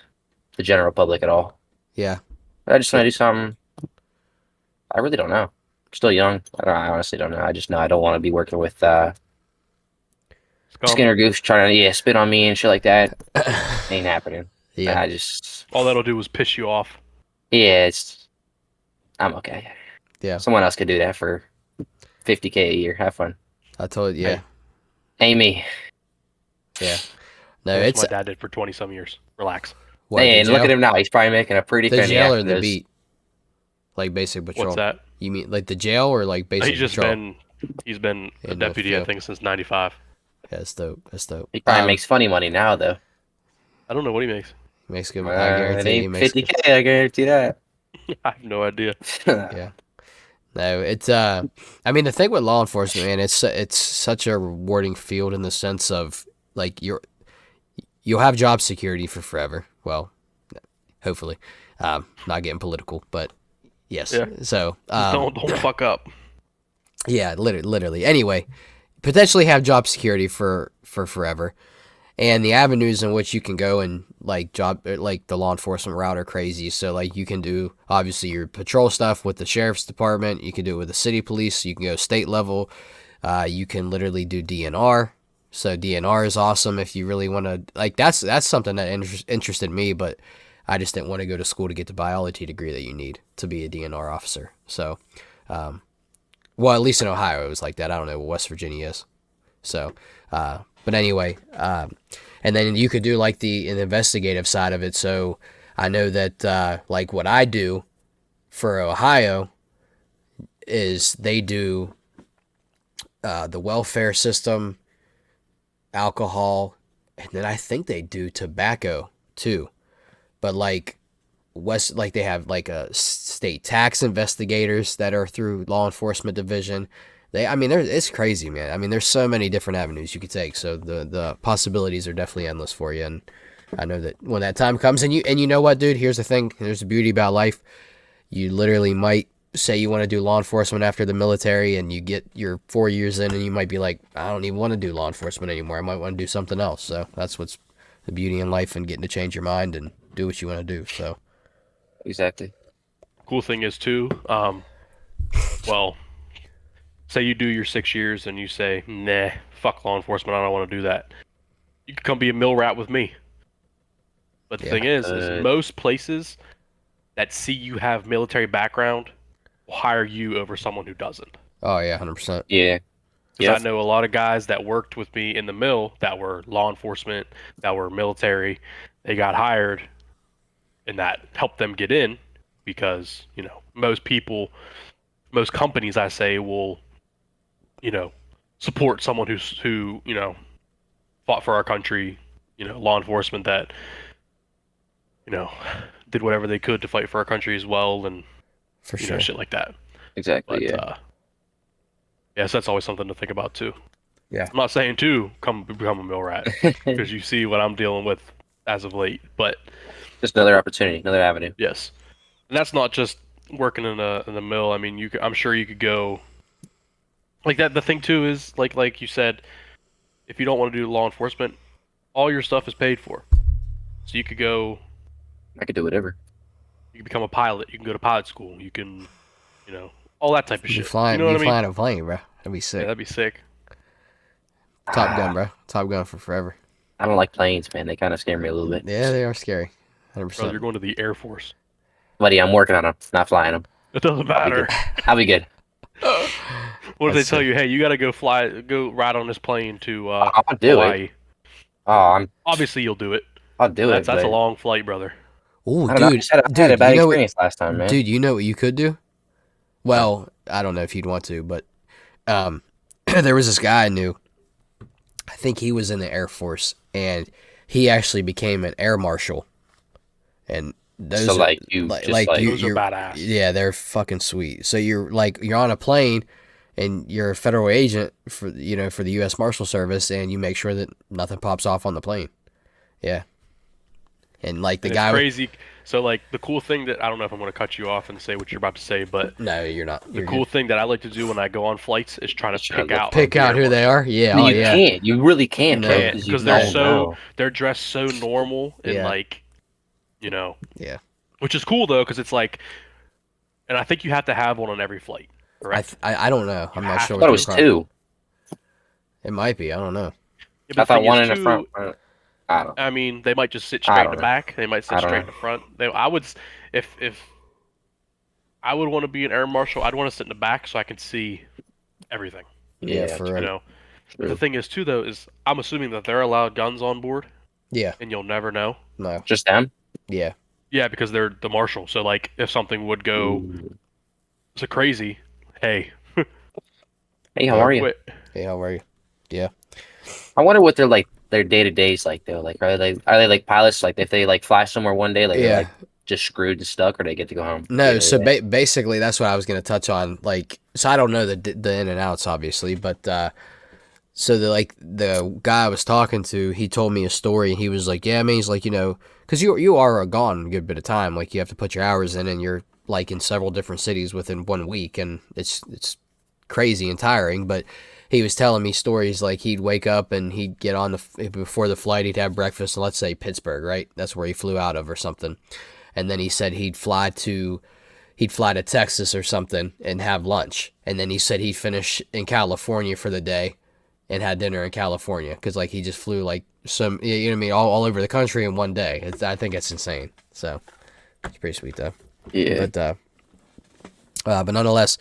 the general public at all. Yeah. I just want to do something. I really don't know. I'm still young. I honestly don't know. I just know I don't want to be working with scum. Skinner Goose trying to spit on me and shit like that. Ain't happening. Yeah. I just All that'll do is piss you off. I'm okay. Yeah. Someone else could do that for $50K a year. Have fun. I told you. Yeah. Hey. Ain't me. Yeah. No, That's it's what my dad did for 20-some years. Relax. what, Hey, the and look jail? at him now. He's probably making a pretty The penny jail after or the this. beat? Like basic patrol. What's that? You mean like the jail or like basic patrol? He's been a In the deputy, I field. think, since '95. Yeah, that's dope. That's dope. He probably makes funny money now, though. I don't know what he makes. Makes good. I It guarantee he ain't makes good. 50K. I guarantee that. I have no idea. Yeah. No, it's I mean the thing with law enforcement, man, it's such a rewarding field in the sense of like you'll have job security for forever. Well, hopefully, not getting political, but yes. Yeah. So Just don't fuck up. yeah, literally. Anyway, potentially have job security for forever, and the avenues in which you can go and like the law enforcement route are crazy. So like you can do obviously your patrol stuff with the sheriff's department. You can do it with the city police. You can go state level. You can literally do DNR. So DNR is awesome if you really want to like that's something that interested me, but I just didn't want to go to school to get the biology degree that you need to be a DNR officer. So, well, at least in Ohio it was like that. I don't know what West Virginia is. So, but anyway, and then you could do like the investigative side of it. So I know that like what I do for Ohio is they do the welfare system. alcohol, and then I think they do tobacco too. But like like they have like a state tax investigators that are through law enforcement division. I mean, it's crazy, man. I mean, there's so many different avenues you could take. So the possibilities are definitely endless for you. And I know that when that time comes, and you know what, dude? Here's the thing. There's the beauty about life. You literally might say you want to do law enforcement after the military, and you get your 4 years in, and you might be like, I don't even want to do law enforcement anymore. I might want to do something else. So that's what's the beauty in life, and getting to change your mind and do what you want to do. So Exactly. Cool thing is too, well, say you do your 6 years and you say, nah, fuck law enforcement, I don't want to do that. You can come be a mill rat with me. But the Yeah. thing is most places that see you have military background will hire you over someone who doesn't. Oh yeah, 100%. Yeah. Because I know a lot of guys that worked with me in the mill that were law enforcement, that were military, they got hired, and that helped them get in because, most companies, I say, will, support someone who, fought for our country, law enforcement that, did whatever they could to fight for our country as well, and, For sure. shit like that. Exactly. But, yes, that's always something to think about too. Yeah. I'm not saying to become a mill rat because you see what I'm dealing with as of late, but Just another opportunity, another avenue. yes, and that's not just working in the mill. I mean, I'm sure you could go like that. The thing too is like you said, if you don't want to do law enforcement, all your stuff is paid for, so you could go. I could do whatever. You can become a pilot. You can go to pilot school. You can, all that type of Be shit. flying, you know what I mean? flying a plane, bro. That'd be Yeah, sick. that'd be sick. Top Gun, bro. Top Gun for forever. I don't like planes, man. They kind of scare me a little bit. Yeah, they are scary. 100%. Bro, you're going to the Air Force. Buddy, I'm working on them, not flying them. It doesn't matter. I'll be good. What if they That's tell sick. you, hey, you got to go ride on this plane to I'll do Hawaii? it. Oh, Obviously, you'll do it. I'll do That's it. a but long flight, brother. Ooh, I don't know. I dude, just had dude, a bad you know what? experience last time, man. Dude, you know what you could do? Well, I don't know if you'd want to, but there was this guy I knew. I think he was in the Air Force, and he actually became an air marshal. And those So, are, like, you just, like- Those are you're badass. Yeah, they're fucking sweet. So you're on a plane, and you're a federal agent for for the U.S. Marshal Service, and you make sure that nothing pops off on the plane. Yeah. And like the And guy it's crazy. So like the cool thing that I don't know if I'm going to cut you off and say what you're about to say, but No, you're not. the You're cool good. thing that I like to do when I go on flights is try to Just try to pick out Who they are. Yeah. No, Oh you yeah. can't. You really can't, No. bro, Yeah, you because they're don't so know. they're dressed so normal and Yeah. like, Yeah. which is cool though because it's like, and I think you have to have one on every flight, correct? I don't know. I'm not have sure. I What thought it the was requirement- two. It might be. I don't know. Yeah, but I the thought thing one is, in the too, front. I don't. I mean, they might just sit I straight in don't the know. back. They might sit I don't straight know. in the front. I would, if I would want to be an air marshal, I'd want to sit in the back so I can see everything. Yeah. Yeah, For You real. know. But the True. thing is, too, though, is I'm assuming that they're allowed guns on board, Yeah. and you'll never know. No. Just them? Yeah. Yeah, because they're the marshal. So like, if something would go Ooh. so crazy, hey, Hey, how are you? quit. Hey, how are you? Yeah. I wonder what their day to days like though. Like, are they like pilots? Like, if they like fly somewhere one day, like they're Yeah. like just screwed and stuck, or they get to go home? No, Yeah, so yeah. basically that's what I was going to touch on. Like, so I don't know the in and outs, obviously, but so the guy I was talking to, he told me a story, and he was like, yeah, I mean, he's like, because you are gone a good bit of time, like you have to put your hours in, and you're like in several different cities within 1 week, and it's crazy and tiring, but. He was telling me stories like he'd wake up and he'd get on before the flight, he'd have breakfast in, let's say, Pittsburgh, right? That's where he flew out of or something. And then he said he'd fly to Texas or something and have lunch. And then he said he'd finish in California for the day and had dinner in California because like he just flew like you know what I mean, all over the country in one day. I think it's insane. So it's pretty sweet though. Yeah. But nonetheless,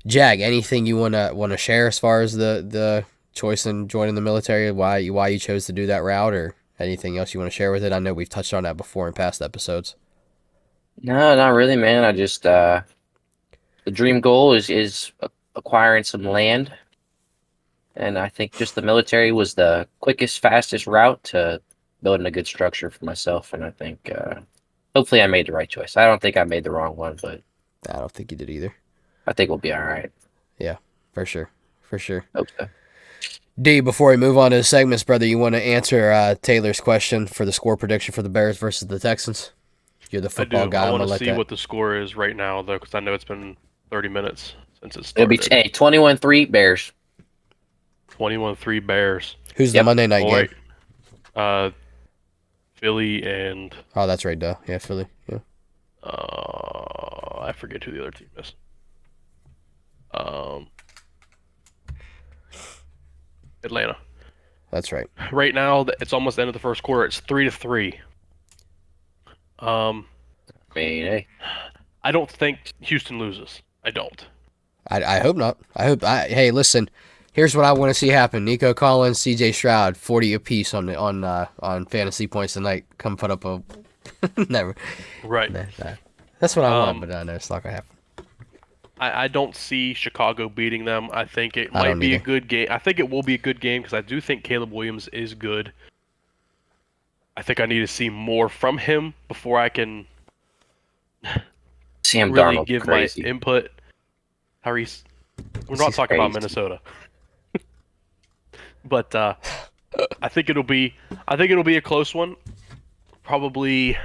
Jag, anything you wanna share as far as the choice in joining the military? Why you chose to do that route, or anything else you want to share with it? I know we've touched on that before in past episodes. No, not really, man. I just the dream goal is acquiring some land and I think just the military was the quickest, fastest route to building a good structure for myself. And I think hopefully I made the right choice. I don't think I made the wrong one, but I don't think you did either. I think we'll be all right. Yeah, for sure. For sure. Hope so. D, before we move on to the segments, brother, you want to answer Taylor's question for the score prediction for the Bears versus the Texans? You're the football guy. I want to see what the score is right now, though, because I know it's been 30 minutes since it It'll started. be 21-3 Bears. 21-3 Bears. Who's the Monday night game? Philly and... Oh, that's right, duh. Yeah, Philly. Yeah. I forget who the other team is. Atlanta. That's right. Right now, it's almost the end of the first quarter. It's 3-3. I mean, hey. I don't think Houston loses. I don't. I hope not. Hey, listen. Here's what I want to see happen: Nico Collins, C.J. Stroud, 40 apiece on fantasy points tonight. Come put up a never. Right. That's what I want, but no, it's not gonna happen. I don't see Chicago beating them. I think it might be a good game. I think it will be a good game because I do think Caleb Williams is good. I think I need to see more from him before I can Sam really Darnold give crazy. my input. We're not talking about Minnesota. But I think it'll be a close one. Probably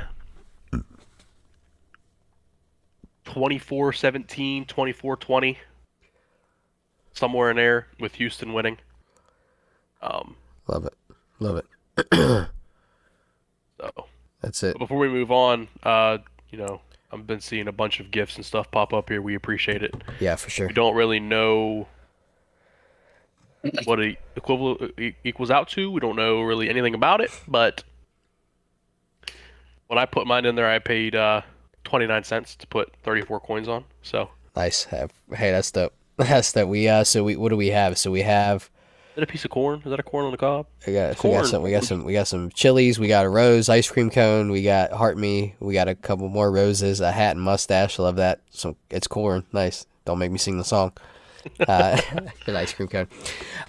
24-17, 24-20. Somewhere in there with Houston winning. Love it. So that's it. But before we move on, I've been seeing a bunch of gifts and stuff pop up here. We appreciate it. Yeah, for sure. We don't really know what it equals out to. We don't know really anything about it, but when I put mine in there, I paid 29 cents to put 34 coins on. So nice. Hey, that's dope. That's dope. What do we have? So we have. Is that a piece of corn? Is that a corn on the cob? We got some chilies. We got a rose ice cream cone. We got heart me. We got a couple more roses. A hat and mustache. Love that. It's corn. Nice. Don't make me sing the song. An ice cream cone.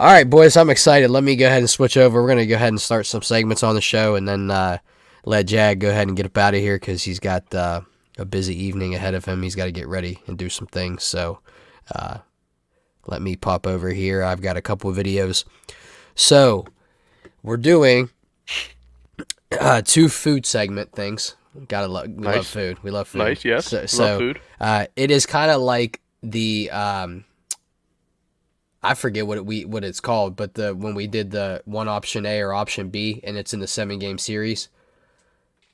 All right, boys. I'm excited. Let me go ahead and switch over. We're gonna go ahead and start some segments on the show, and then let Jag go ahead and get up out of here because he's got a busy evening ahead of him. He's got to get ready and do some things. So. Let me pop over here. I've got a couple of videos. So, we're doing 2 food segment things. We love food. We love food. Nice, yes. So love food. It is kind of like the I forget what it's called, but when we did the one option A or option B, and it's in the 7-game series.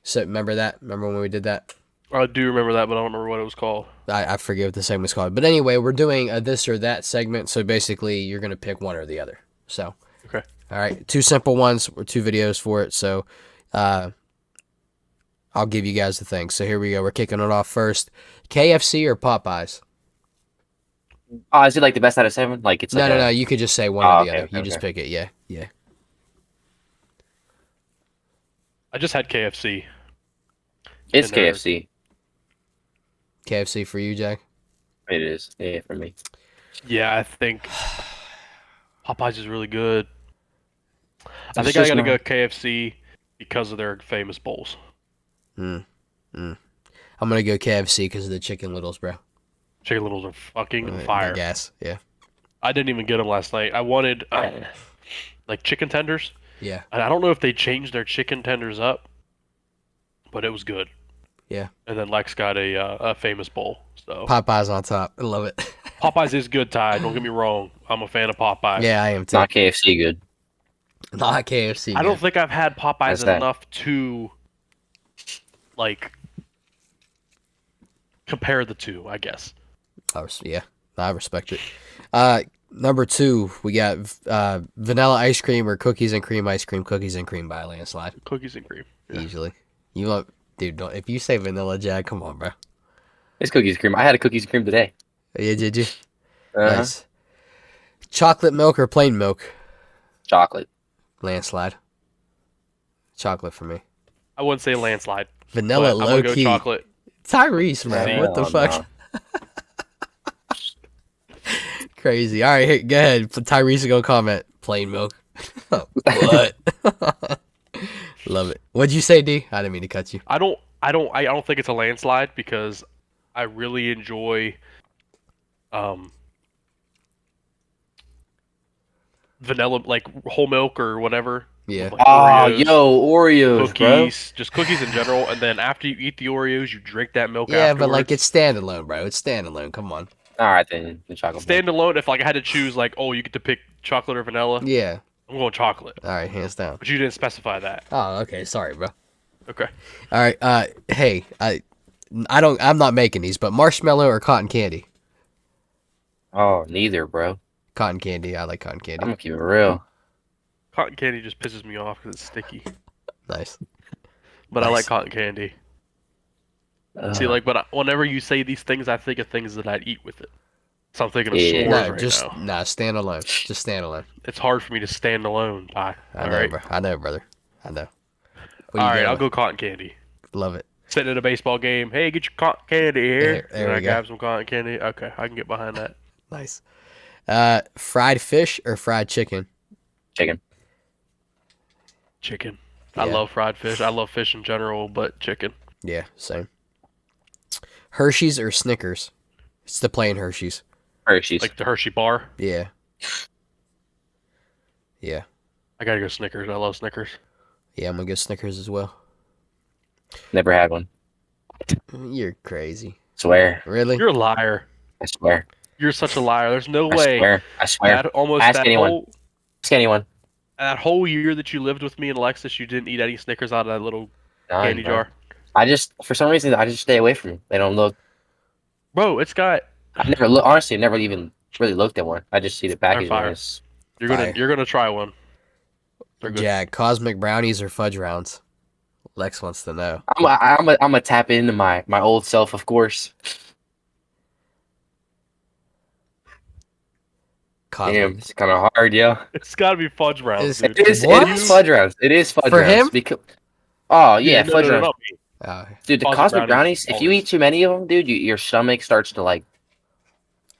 So remember that? Remember when we did that? I do remember that, but I don't remember what it was called. I forget what the segment's called. But anyway, we're doing a this or that segment. So basically, you're going to pick one or the other. So, okay. All right. 2 simple ones or 2 videos for it. So, I'll give you guys the thing. So here we go. We're kicking it off first. KFC or Popeyes? Oh, is it like the best out of 7? Like it's No. You could just say one or the other. You just pick it. Yeah. I just had KFC. It's KFC. KFC for you, Jack? It is. Yeah, for me. Yeah, I think Popeyes is really good. I think I gotta go KFC because of their famous bowls. I'm gonna go KFC because of the chicken littles, bro. Chicken littles are fucking fire. Gas, yeah. I didn't even get them last night. I wanted like chicken tenders. Yeah. And I don't know if they changed their chicken tenders up, but it was good. Yeah. And then Lex got a famous bowl. So Popeyes on top. I love it. Popeyes is good, Ty. Don't get me wrong. I'm a fan of Popeyes. Yeah, I am too. Not KFC good. Not KFC. I don't think I've had Popeyes enough to like compare the two, I guess. Yeah, I respect it. Number 2, we got vanilla ice cream or cookies and cream ice cream. Cookies and cream by a landslide. Cookies and cream. Yeah. Easily. You want, dude? If you say vanilla, Jag, come on, bro. It's cookies and cream. I had a cookies and cream today. Yeah, did you? Nice. Chocolate milk or plain milk? Chocolate. Landslide. Chocolate for me. I wouldn't say landslide. Vanilla low I'm gonna key. Go chocolate. Tyrese, man. What the fuck? No. Crazy. All right, here, go ahead. Tyrese is gonna comment. Plain milk. What? Love it. What'd you say, D? I didn't mean to cut you. I don't think it's a landslide because I really enjoy vanilla, like whole milk or whatever. Yeah. With, like, Oh, Oreos, yo, Oreos, cookies, just cookies in general. And then after you eat the Oreos, you drink that milk Yeah, afterwards. but like it's standalone, bro. It's standalone. Come on. bro. All right, then the chocolate. Standalone. If like I had to choose, like, oh, you get to pick chocolate or vanilla, Yeah. I'm going chocolate. All right, hands down. But you didn't specify that. Oh, okay. Sorry, bro. Okay. All right. Hey, I'm not making these, but marshmallow or cotton candy? Oh, neither, bro. Cotton candy. I like cotton I'm candy. gonna keep it real. Cotton candy just pisses me off because it's sticky. Nice. But I Nice. like cotton candy. See, like, but whenever you say these things, I think of things that I'd eat with it. So I'm thinking of Yeah. s'mores No, right just now. stand alone. Just stand alone. It's hard for me to stand alone, Ty. I All know, right. bro. I know, brother. I know. What All you right, going I'll with? go cotton candy. Love it. Sitting at a baseball game. Hey, get your cotton candy here. There and we I go. grab some cotton candy. Okay, I can get behind that. Nice. Fried fish or fried chicken? Chicken. Chicken. I Yeah. love fried fish. I love fish in general, but chicken. Yeah, same. Hershey's or Snickers? It's the plain Hershey's. Hershey's. Like the Hershey bar. Yeah. Yeah. I gotta go Snickers. I love Snickers. Yeah, I'm gonna go Snickers as well. Never had one. You're crazy. Swear. Really? You're a liar. I swear. You're such a liar. There's no I way. swear. I swear. That almost Ask that anyone. whole Ask anyone. that whole year that you lived with me in Alexis, you didn't eat any Snickers out of that little None, candy bro. jar. I just, for some reason, I just stay away from them. They don't look. Bro, it's got. I never look. Honestly, I never even really looked at one. I just see the package. fire. And it's, Fire. You're gonna try one. They're good. Jag, cosmic brownies or fudge rounds? Lex wants to know. I'm a tap into my old self, of course. Cosmic. Damn, it's kind of hard, yo. It's gotta be fudge rounds, Is- dude. It is. What? It is fudge rounds. It is fudge For rounds. him? Because, oh yeah, no, fudge no, no, rounds. not me. Dude, the Cosmic cosmic brownies, brownies. If you always. eat too many of them, dude, your stomach starts to like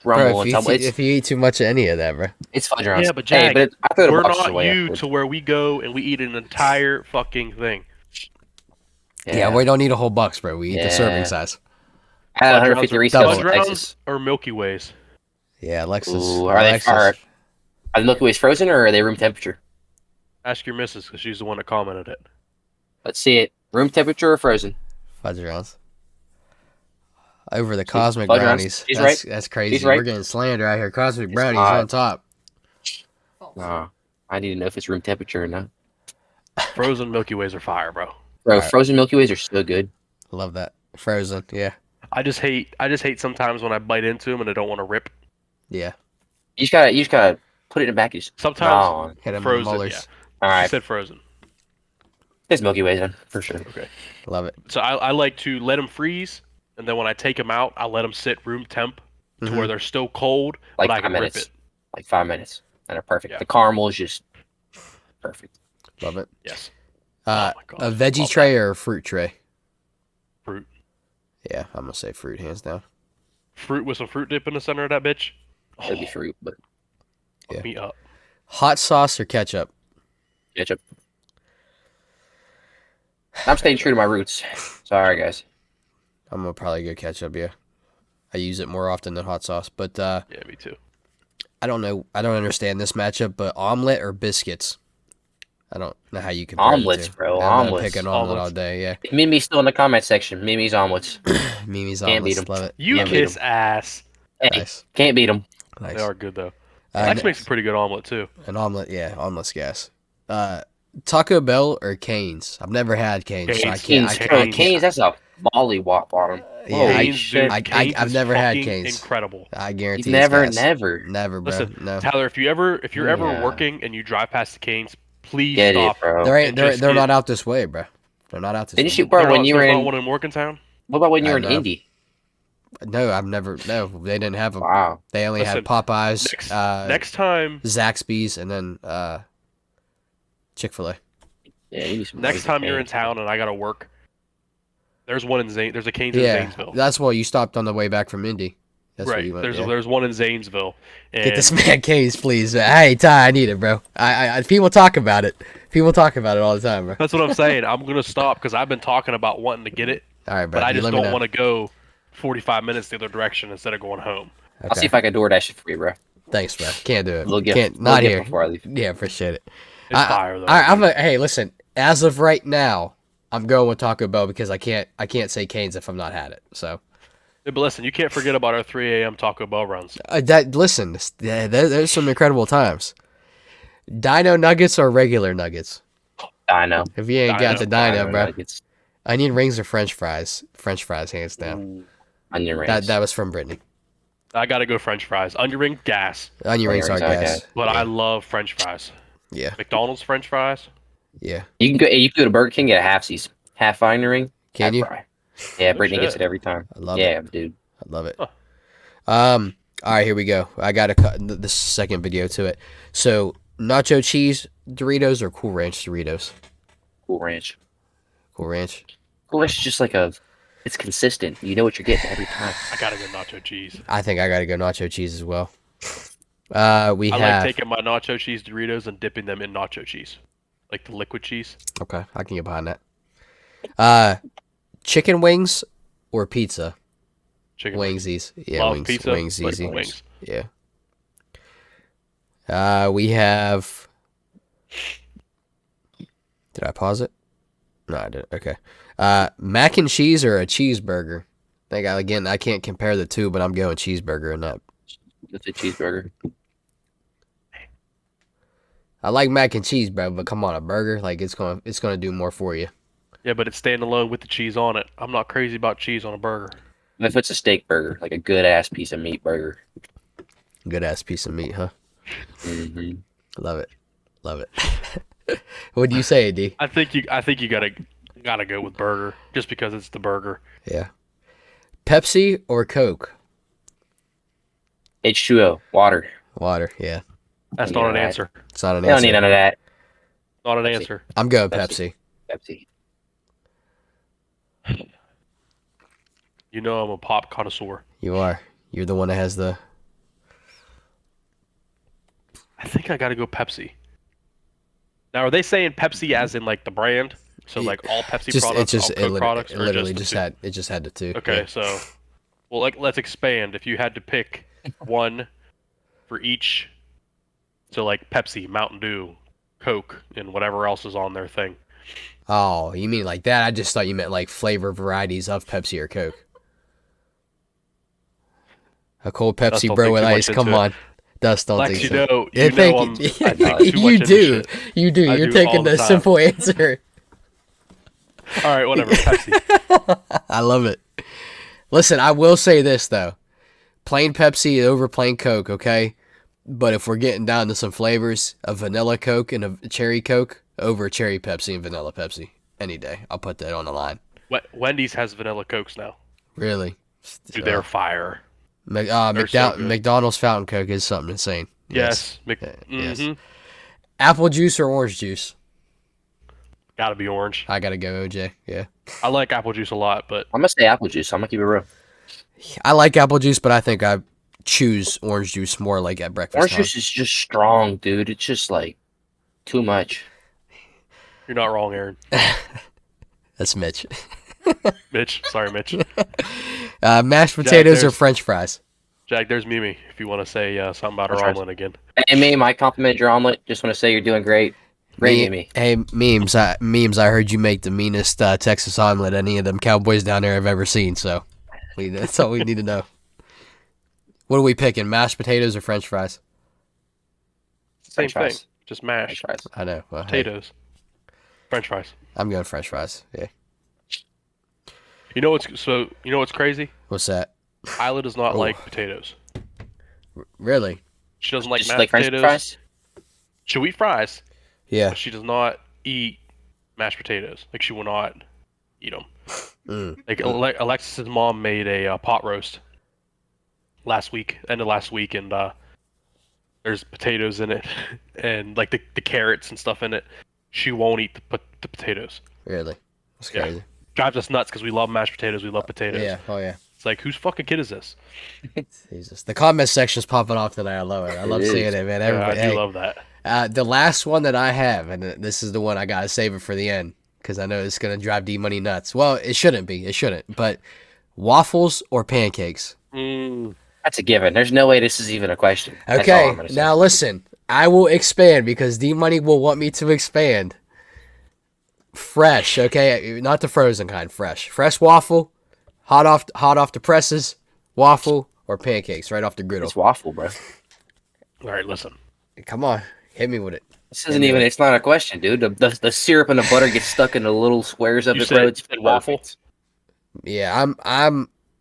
Bro, rumble if and you, tumble. if you eat too much of any of that, bro. It's fudge rounds. Yeah, but hey, Jag, but I thought We're it boxes not away you afterwards. to where we go and we eat an entire fucking thing. Yeah, we don't eat a whole box, bro. We eat the Yeah. serving size. I had Fudge 150 rounds resales double. in Fudge rounds Texas. or Milky Ways? Yeah, Alexis. Ooh, are they Alexis. are the Milky Ways frozen or are they room temperature? Ask your missus because she's the one that commented it. Let's see it. Room temperature or frozen? Fudge rounds. Over the cosmic Fudge rounds. brownies. He's That's, right. that's crazy. He's right. We're getting slander out here. Cosmic It's brownies not. on top. No, I need to know if it's room temperature or not. Frozen Milky Ways are fire, bro. Bro, Alright. frozen Milky Ways are so good. Love that. Frozen. Yeah. I just hate sometimes when I bite into them and I don't want to rip. Yeah. You just gotta put it in a package. Sometimes Hit them with frozen. molars. Yeah, All I right, said frozen. it's Milky Ways then for sure. Okay. Love it. So I like to let them freeze, and then when I take them out, I let them sit room temp to Mhm. where they're still cold, Like but I 5 can minutes. rip it. Like 5 minutes, and they're perfect. Yeah. The caramel is just perfect. Love it. Yes. Uh, Oh my God. a veggie Love tray or a fruit tray? Fruit. Yeah, I'm gonna say fruit, hands down. Fruit with some fruit dip in the center of that bitch. That'd be fruit, but Yeah. Me up. Hot sauce or ketchup? ketchup. I'm staying true to my roots. Sorry, guys. I'm gonna probably go ketchup. Yeah, I use it more often than hot sauce. But Yeah, me too. I don't know. I don't understand this matchup. But omelet or biscuits? I don't know how you compare Omelets, the two. bro, I'm gonna omelets. pick an omelet all Omelets. day. Yeah, Mimi's still in the comment section. Mimi's omelets. Mimi's Can't beat omelets. 'em. Love it. You Can't beat kiss ass. Hey, Nice, can't beat them. nice. They are good though. Uh, Lex makes a pretty good omelet too. an omelet. Yeah, omelet's gas. Taco Bell or Cane's? I've never had Cane's, so I Cane's. can't. Canes, I bro, can't. Canes, that's a mollywop on them. Yeah, Holy I- Cane's, shit. dude, I- Cane's I've is never had fucking Cane's. Incredible. I guarantee. You've it's never, gas. never. Never, bro. Listen, no. Tyler, if you're ever Yeah. working and you drive past the Cane's, please Get stop. it, bro. They're and they're just they're get- not out this way, bro. They're not out this Didn't way. you, bro, when you were There's not in, one in Morgantown. what about when you were in I know. Indy? No, I've never. No, they didn't have them. Wow. They only had Listen, Popeyes, Next time, Zaxby's, and then Chick-fil-A. Yeah, you need some next amazing time you're in Cane's. town and I gotta work, there's one in There's a Cane's in Yeah, Zanesville. that's why you stopped on the way back from Indy. That's where Right. you went. Yeah. There's one in Zanesville. And Get this man Canes, please. Hey, Ty, I need it, bro. People talk about it. People talk about it all the time, bro. That's what I'm saying. I'm gonna stop because I've been talking about wanting to get it, All right, bro. but I You just let me don't know. want to go 45 minutes the other direction instead of going home. Okay. I'll see if I can DoorDash it for you, bro. Thanks, bro. Can't do it. Little gift. Can't. Little Not gift here. before I leave. Yeah, appreciate it. It's fire though. Hey, listen. As of right now, I'm going with Taco Bell because I can't say Canes if I'm not had it. So. Yeah, but listen, you can't forget about our 3 a.m. Taco Bell runs. Listen. There's some incredible times. Dino nuggets or regular nuggets? I know. If you ain't got the Dino, bro. Nuggets. Onion rings or French fries? French fries, hands down. Onion rings. That was from Brittany. I gotta go French fries. Onion ring, gas. Onion rings are gas. But yeah. I love French fries. Yeah. McDonald's French fries. Yeah. You can go to Burger King, get a half onion ring. Can you? Fry. Yeah, No Brittany gets shit. it every time. I love Yeah, it. dude. I love it. Huh. All right, here we go. I got to cut the second video to it. So, nacho cheese Doritos or Cool Ranch Doritos? Cool Ranch. Cool Ranch. Cool Ranch is just like it's consistent. You know what you're getting every time. I gotta go nacho cheese. I think I got to go nacho cheese as well. We I have. like taking my nacho cheese Doritos and dipping them in nacho cheese, like the liquid cheese. Okay, I can get behind that. Chicken wings or pizza? Chicken Wingsies. Yeah, Love wings. pizza, Wings but easy. wings. Yeah. We have. Did I pause it? No, I didn't. Okay. Mac and cheese or a cheeseburger? I can't compare the two, but I'm going cheeseburger in that. That's a cheeseburger. I like mac and cheese, bro, but come on, a burger, like it's gonna do more for you. Yeah, but it's standalone with the cheese on it. I'm not crazy about cheese on a burger. If it's a steak burger, like a good ass piece of meat burger. Good ass piece of meat, huh? Mm-hmm. Love it, love it. What do you say, D? I think you gotta go with burger just because it's the burger. Yeah. Pepsi or Coke? H2O, water. Water. Yeah. That's Yeah, not an right. answer. It's not an They don't need answer. none of that. Not an Pepsi. answer. I'm going Pepsi. Pepsi. You know I'm a pop connoisseur. You are. You're the one that has the. I think I gotta go Pepsi. Now, are they saying Pepsi as in like the brand? So like all Pepsi products, all Coke products, it or literally just just had the two. Okay, Yeah. so well, like let's expand. If you had to pick one for each, so like Pepsi, Mountain Dew, Coke, and whatever else is on their thing. Oh, you mean like that? I just thought you meant like flavor varieties of Pepsi or Coke. A cold Pepsi, don't bro, think with too ice. much Come into it. on. Dust don't Lex, think you so. know, Yeah, you thank know, I know. too much you into do. shit. You do. I You're do taking all the the time. simple answer. All right, whatever. Pepsi. I love it. Listen, I will say this though. Plain Pepsi over plain Coke, okay? But if we're getting down to some flavors, a vanilla Coke and a cherry Coke over cherry Pepsi and vanilla Pepsi any day. I'll put that on the line. Wendy's has vanilla Cokes now. Really? Dude, they're fire. McDonald's so good. McDonald's fountain Coke is something insane. Yes. Yes. Mhm. Apple juice or orange juice? Gotta be orange. I gotta go OJ. Yeah. I like apple juice a lot, but I'm gonna say apple juice. I'm gonna keep it real. I like apple juice, but I think I choose orange juice more like at breakfast Orange time. juice is just strong, dude. It's just like too much. you're not wrong, Aaron. That's Mitch. Mitch. Sorry, Mitch. Mashed potatoes or there's- French fries? Jack, there's Mimi if you want to say something about her French fries. omelet again. Hey, Meme, I compliment your omelet. Just want to say you're doing great. Great, Meme. Hey, memes. I heard you make the meanest Texas omelet any of them cowboys down there have ever seen. So that's all we need to know. What are we picking? Mashed potatoes or French fries? Same French fries. thing. Just mash. French fries. I know. Well, hey, Potatoes. French fries. I'm going French fries. Yeah. You know what's crazy? What's that? Isla does not Oh. like potatoes. Really? She doesn't like Just mashed like French potatoes. fries. She'll eat fries, Yeah. but she does not eat mashed potatoes. Like she will not eat them. Mm. Like Alexis's mom made a pot roast end of last week, and there's potatoes in it, and like the carrots and stuff in it. She won't eat the potatoes. Really? That's Yeah. crazy. Drives us nuts because we love mashed potatoes. We love potatoes. Yeah. Oh yeah. It's like, whose fucking kid is this? Jesus. The comment section's popping off tonight. I love it. I love seeing it, man. Yeah, Everybody, I do love that. The last one that I have, and this is the one I gotta save it for the end because I know it's gonna drive D Money nuts. Well, it shouldn't be. It shouldn't. But waffles or pancakes? That's a given. There's no way this is even a question. That's all Okay. I'm gonna say. Now listen. I will expand because D Money will want me to expand. Fresh, okay, not the frozen kind. Fresh waffle, hot off the presses, waffle or pancakes right off the griddle. It's waffle, bro. All right, listen. Come on, hit me with it. This isn't even. It's not a question, dude. The syrup and the butter get stuck in the little squares of You it, bro. said It's waffle? perfect. Yeah,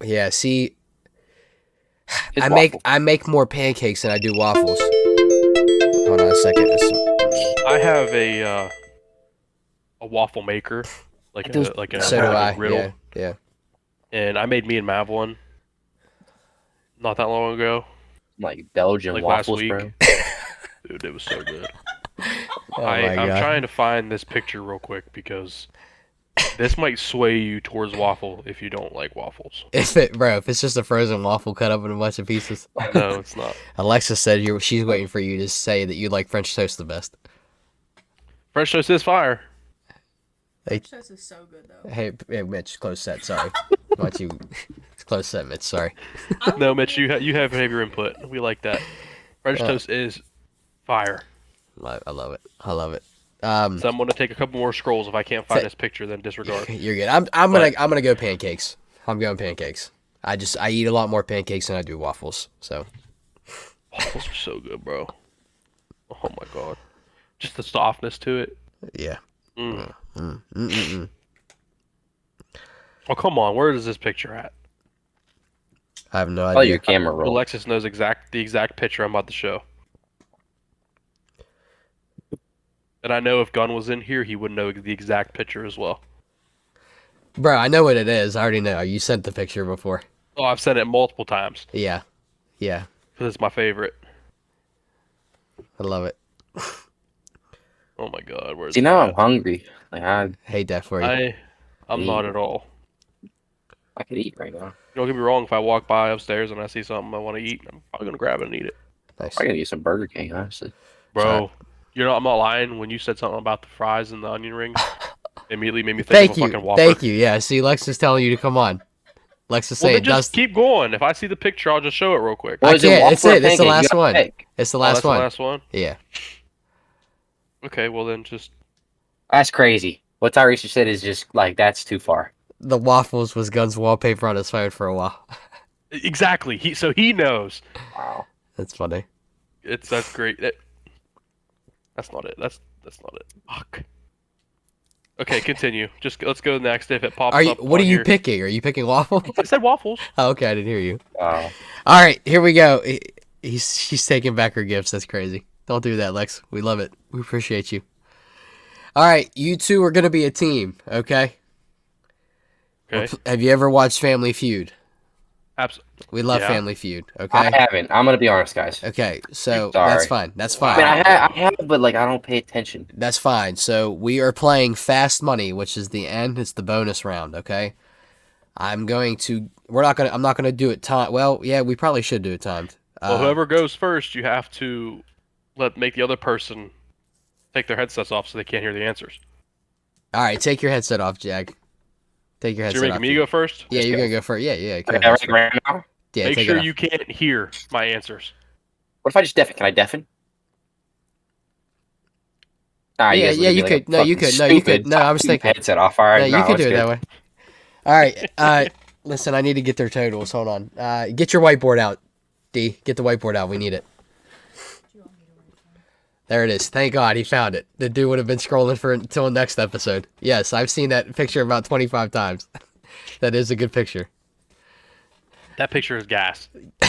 yeah. See, It's I make more pancakes than I do waffles. Hold on a second. I have a waffle maker, like a So do I. griddle, Yeah. and I made me and Mav one not that long ago, like Belgian like last waffles, week. bro. Dude, it was so good. Oh my I'm God. trying to find this picture real quick because this might sway you towards waffle if you don't like waffles. If it's just a frozen waffle cut up in a bunch of pieces. No, it's not. Alexa said she's waiting for you to say that you like French toast the best. French toast is fire. French toast is so good though. Hey, Mitch, close set. Sorry. Why don't you? It's close set, Mitch. Sorry. No, Mitch, you have your input. We like that. French toast is fire. I love it. I love it. So I'm gonna take a couple more scrolls. If I can't find this picture, then disregard. You're good. I'm gonna go pancakes. I'm going pancakes. I eat a lot more pancakes than I do waffles. So Waffles are so good, bro. Oh my god, just the softness to it. yeah. Oh come on, where is this picture at? I have no Oh, idea. your camera roll. Alexis knows the exact picture I'm about to show. And I know if Gunn was in here, he would know the exact picture as well. Bro, I know what it is. I already know. You sent the picture before. Oh, I've sent it multiple times Yeah. Yeah. because it's my favorite. I love it. Oh my god, where's See, it now I'm at? hungry. Like I Hate that for you. I'm not at all. could eat right now. Don't get me wrong, if I walk by upstairs and I see something I want to eat, I'm probably gonna grab it and eat it. Nice. I gotta eat some Burger King, honestly. Bro, I'm not lying. When you said something about the fries and the onion rings, it immediately made me think Thank of a you. fucking Whopper. Thank you. Yeah. See, Lex is telling you to come on. Lex is Well, saying, then just keep going. If I see the picture, I'll just show it real quick. I is it can't. It's waffle or it. It's the pancake? You last gotta one. pick. It's the Oh, last that's one. the last one? Yeah. Okay, well then just... That's crazy. What Tyrese said is just like that's too far. The waffles was Gun's wallpaper on his phone for a while. Exactly. He knows. Wow. That's funny. That's great. That's not it. That's not it. Fuck. Okay, continue. Just let's go next. If it pops up. What are on you here- picking? Are you picking waffle? I said waffles. Oh, okay, I didn't hear you. Wow. All right, here we go. She's taking back her gifts. That's crazy. Don't do that, Lex. We love it. We appreciate you. All right, you two are gonna be a team, okay? Okay. Have you ever watched Family Feud? Absolutely. We love Yeah. Family Feud, okay? I haven't. I'm gonna be honest, guys. Okay, so Sorry. that's fine. That's I fine. mean, I have, but like I don't pay attention. That's fine. So we are playing Fast Money, which is the end. It's the bonus round, okay? I'm not gonna do it time. Well, yeah, we probably should do it timed. Well, whoever goes first, you have to make the other person take their headsets off so they can't hear the answers. All right, take your headset off, Jag. Take your So headset you're off. making me go first? Yeah, you're gonna go first. Yeah. Go Okay, ahead. right now. Yeah, Make take sure it off. you can't hear my answers. What if I just deafen? Can I deafen? Nah, Yeah, guys yeah, look at me you like could. a No, you fucking could. No, you could. stupid No, I was thinking. headset off. All right, No, you could let's do it that way. All right. Listen, I need to get their totals. Hold on. Get your whiteboard out, D. Get the whiteboard out. We need it. There it is. Thank God he found it. The dude would have been scrolling until next episode. Yes, I've seen that picture about 25 times. That is a good picture. That picture is gas. Go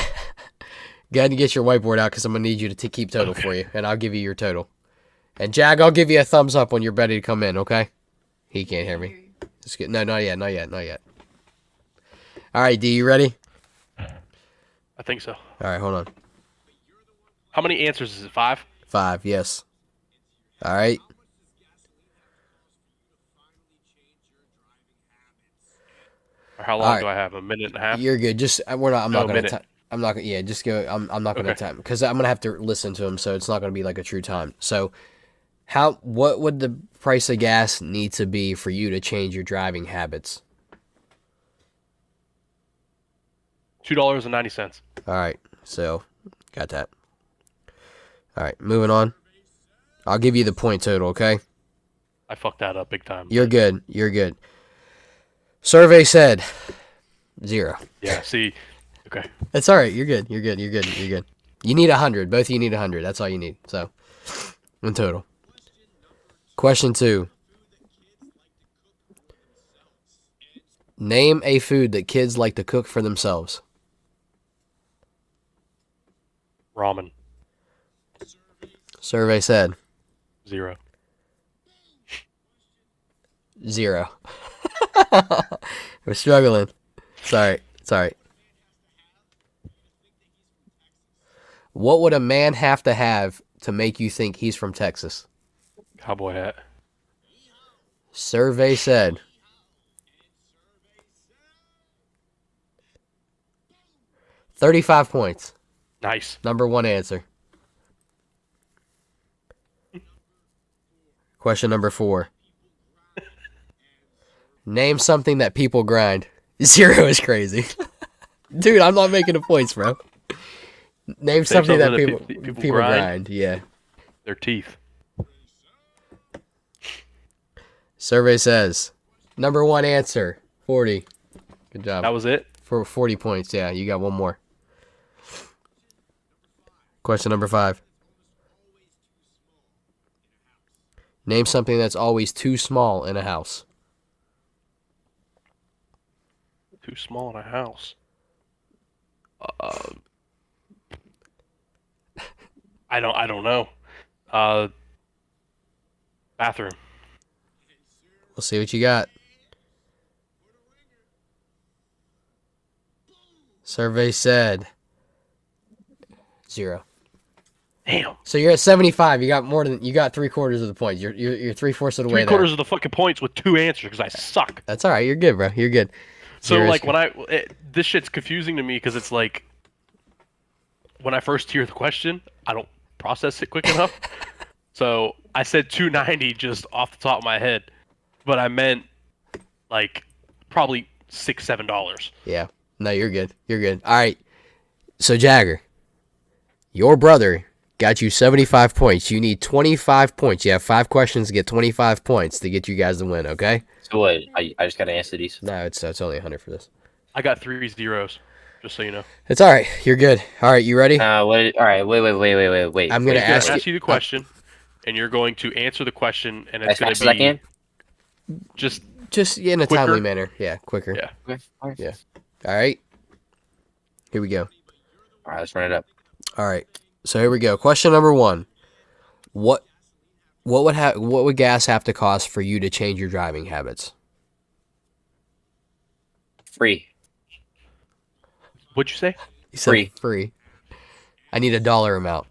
ahead and get your whiteboard out because I'm going to need you to keep total for you, and I'll give you your total. And Jag, I'll give you a thumbs up when you're ready to come in, okay? He can't hear me. Just get, no, not yet. All right, D, you ready? I think so. All right, hold on. How many answers is it? 5? 5, yes. All right. Or how How long do I have? A minute and a half? You're good. Just we're not. I'm No, not gonna. minute. I'm not gonna. Yeah, just go. I'm not gonna Okay. time because I'm gonna have to listen to him, so it's not gonna be like a true time. So, what would the price of gas need to be for you to change your driving habits? $2.90. All right. So, got that. All right. Moving on. I'll give you the point total. Okay. I fucked that up big time. You're good. You're good. Survey said 0. Yeah. See. Okay. It's all right. You're good. You're good. You're good. You're good. You need 100. Both of you need 100. That's all you need. So, in total. Question 2. Name a food that kids like to cook for themselves. Ramen. Survey said 0. 0. We're struggling. Sorry. What would a man have to make you think he's from Texas? Cowboy hat. Survey said 35 points. Nice. Number 1 answer. Question number 4. Name something that people grind. 0 is crazy. Dude, I'm not making the points, bro. Name something that people grind. Yeah. Their teeth. Survey says number 1 answer, 40. Good job. That was it? For 40 points, yeah. You got one more. Question number 5. Name something that's always too small in a house. Too small in a house. I don't know. Bathroom. We'll see what you got. Survey said 0. Damn. So you're at 75. You got 3/4 of the points. You're 3/4 of the way there. 3/4 of the fucking points with 2 answers because I suck. That's all right. You're good, bro. You're good. So Zero like is this shit's confusing to me because it's like when I first hear the question, I don't process it quick enough. So I said 290 just off the top of my head, but I meant like probably $6-7. Yeah. No, you're good. You're good. All right. So Jagger, your brother got you 75 points. You need 25 points. You have 5 questions to get 25 points to get you guys to win, okay? So what? I just gotta answer these. No, it's only 100 for this. I got 3 zeros, just so you know. It's all right. You're good. All right, you ready? Wait. All right. Wait. I'm going to I'm ask gonna you. ask you the question, and you're going to answer the question, and it's As going fast to as I be can. Just in a quicker. timely manner. Yeah, quicker. Yeah. Okay. All right. Yeah. All right. Here we go. All right. Let's run it up. All right. So here we go. Question number 1. What would gas have to cost for you to change your driving habits? Free. What'd you say? You said free. I need a dollar amount.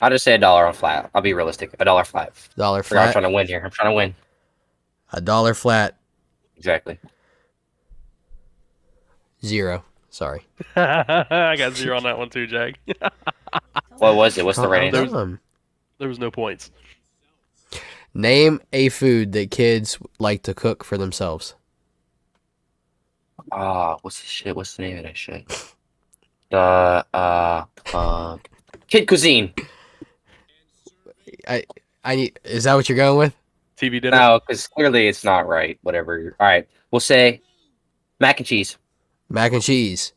I'll just say $1 on flat. I'll be realistic. $1 flat. Dollar I'm flat. trying to win here. I'm trying to win. $1 flat. Exactly. 0. Sorry. I got 0 on that one too, Jag. What was it? What's the right answer? There was no points. Name a food that kids like to cook for themselves. What's the shit? What's the name of that shit? Kid cuisine. I need. Is that what you're going with? TV dinner. No, because clearly it's not right. Whatever. All right. We'll say mac and cheese. Mac and cheese.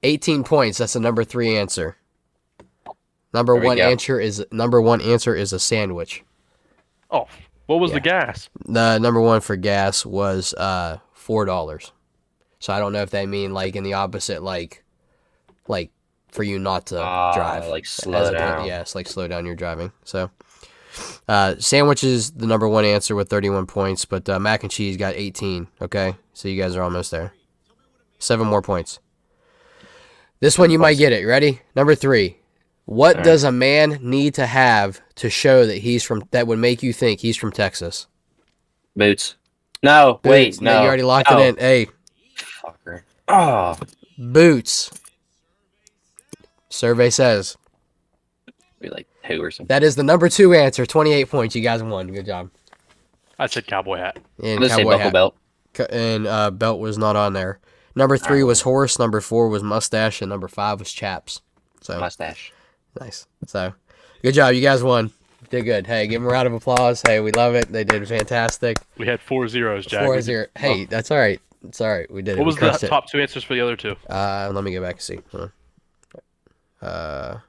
18 points. That's the number 3 answer. Number one answer is a sandwich. Oh, what was the gas? The number 1 for gas was $4. So I don't know if they mean like in the opposite, like for you not to drive, like slow down. Yeah, it's like slow down your driving. So sandwich is the number 1 answer with 31 points, but mac and cheese got 18. Okay, so you guys are almost there. 7 more points. This one you might get it. You ready? Number 3. What does a man need to have to show that that would make you think he's from Texas? Boots. No, Boots. wait, no. You already locked no. it in. Hey, Fucker. Oh, Boots. Survey says be like 2 or something. that is the number 2 answer. 28 points. You guys won. Good job. I said cowboy hat. And Let's say cowboy buckle hat. belt. And belt was not on there. Number 3 was horse. Number 4 was mustache. And number 5 was chaps. So Mustache. nice. So good job. You guys won. Did good. Hey, give them a round of applause. Hey, we love it. They did fantastic. We had 4 zeros, Jack. 4-0. Hey, that's all right. It's all right. We did it. What was We the crushed it. top 2 answers for the other 2? Let me go back and see. Hold on.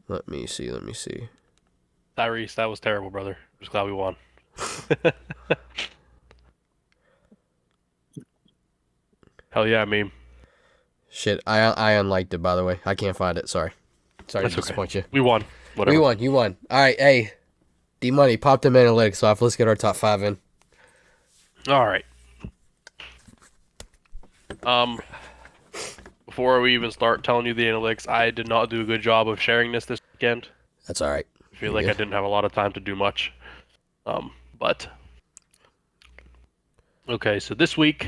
Let me see. Tyrese, that was terrible, brother. I'm just glad we won. Hell yeah, meme. Shit, I unliked it, by the way. I can't find it. Sorry to That's disappoint you. We won. Whatever. We won. You won. All right, hey, D-Money, pop them analytics off. Let's get our top 5 in. All right. Before we even start telling you the analytics, I did not do a good job of sharing this weekend. That's all right. I feel like I didn't have a lot of time to do much. But okay, so this week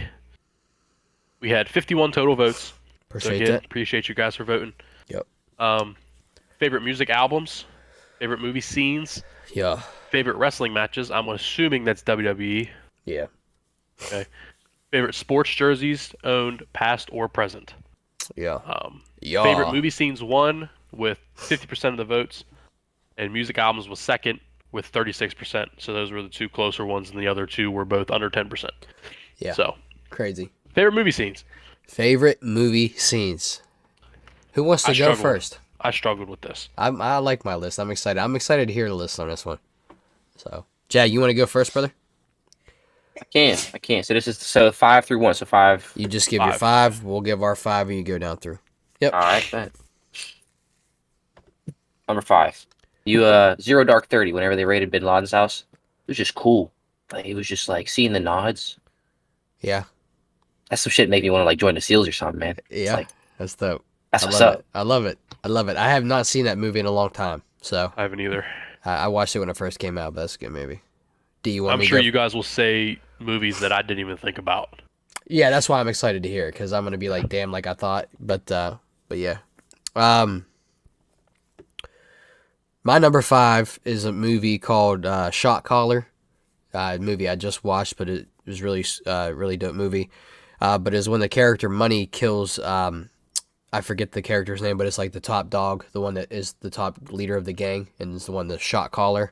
we had 51 total votes. Appreciate so that. Appreciate you guys for voting. Yep. Favorite music albums, favorite movie scenes, Yeah. favorite wrestling matches. I'm assuming that's WWE. Yeah. Okay. Favorite sports jerseys owned, past or present. Yeah. Favorite movie scenes won with 50% of the votes, and music albums was second with 36%. So those were the 2 closer ones, and the other 2 were both under 10%. Yeah. So Crazy. favorite movie scenes. Favorite movie scenes. Who wants to go first? I struggled with this. I like my list. I'm excited. I'm excited to hear the list on this one. So, Jag, you want to go first, brother? I can. So this is 5 through 1. So 5. You just give your 5. We'll give our 5, and you go down through. Yep. All right. Bet. Number 5. You Zero Dark 30. Whenever they raided Bin Laden's house, it was just cool. Like it was just like seeing the nods. Yeah. That's some shit make me want to like join the SEALs or something, man. Yeah. Like, that's dope. that's what's up. I love it. I have not seen that movie in a long time, so I haven't either. I watched it when it first came out. But that's a good movie. Do you want I'm me? sure you guys will say movies that I didn't even think about. Yeah, that's why I'm excited to hear it because I'm gonna be like, damn, like I thought. But yeah. My number 5 is a movie called Shot Caller. Movie I just watched, but it was really dope movie. But it's when the character Money kills. I forget the character's name, but it's like the top dog, the one that is the top leader of the gang, and is the one that's shot caller.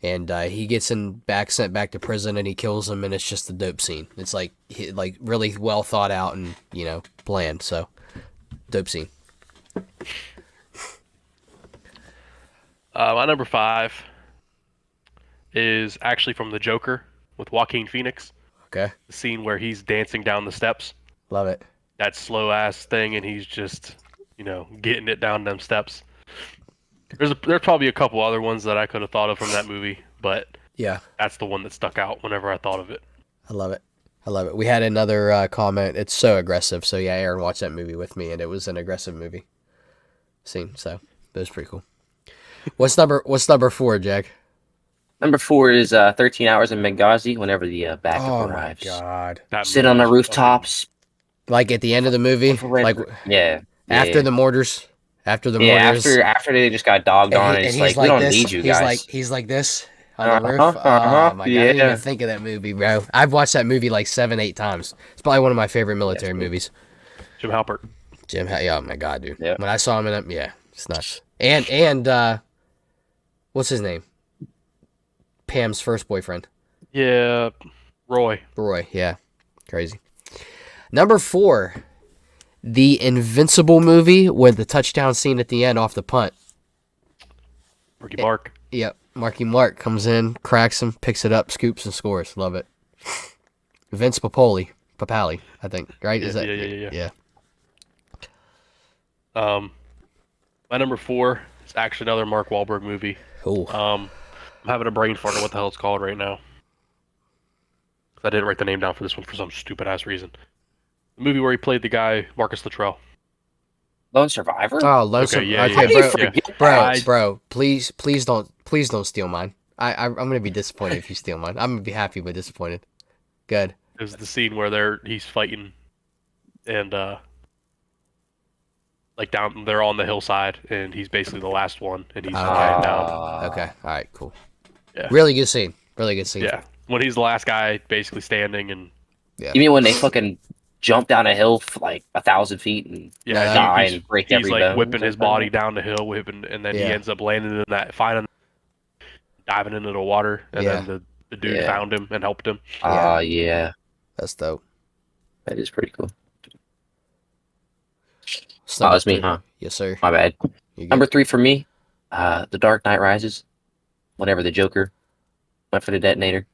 And he gets sent back to prison, and he kills him, and it's just a dope scene. It's like really well thought out and planned. So dope scene. My number 5 is actually from The Joker with Joaquin Phoenix. Okay. The scene where he's dancing down the steps. Love it. That slow ass thing, and he's just, getting it down them steps. There's probably a couple other ones that I could have thought of from that movie, but yeah, that's the one that stuck out whenever I thought of it. I love it. We had another comment. It's so aggressive. So yeah, Aaron watched that movie with me, and it was an aggressive movie scene. So that was pretty cool. What's number 4, Jack? Number 4 is 13 Hours in Benghazi. Whenever the backup arrives, Oh my god! Sit on the rooftops. Like at the end of the movie, like after the mortars. After the mortars. After they just got dogged on, and it's he's like we don't this. need you guys. He's like this on the roof. Oh my god! I didn't even think of that movie, bro. I've watched that movie like 7-8 times. It's probably one of my favorite military movies. Jim Halpert. Oh my god, dude! Yep. When I saw him in that, it's nuts. And what's his name? Pam's first boyfriend. Yeah, Roy, yeah. Crazy. Number 4, the Invincible movie with the touchdown scene at the end off the punt. Ricky Mark. Yep. Marky Mark comes in, cracks him, picks it up, scoops, and scores. Love it. Vince Papali, I think. Right? Is that? Yeah. My number 4 is actually another Mark Wahlberg movie. Cool. I'm having a brain fart on what the hell it's called right now. I didn't write the name down for this one for some stupid ass reason. The movie where he played the guy Marcus Luttrell. Lone Survivor. Oh, Lone Okay, Survivor. yeah. Okay, bro. Please don't Please don't steal mine. I'm gonna be disappointed if you steal mine. I'm gonna be happy but disappointed. Good. There's the scene where he's fighting, and like down, they're on the hillside, and he's basically the last one, and he's Okay. flying down. Okay. All right. Cool. Yeah. Really good scene. Really good scene. Yeah. When he's the last guy, basically standing, and Yeah. You mean when they fucking jump down a hill for like 1,000 feet and yeah, die and break he's every like bone? whipping his body down the hill, and then he Yeah. ends up landing in that, diving into the water, and Yeah. then the dude Yeah. found him and helped him. Yeah. That's dope. That is pretty cool. It's Oh, number it's me, 3. huh? Yes, sir. My bad. You good? Number 3 for me, The Dark Knight Rises. Whenever the Joker went for the detonator,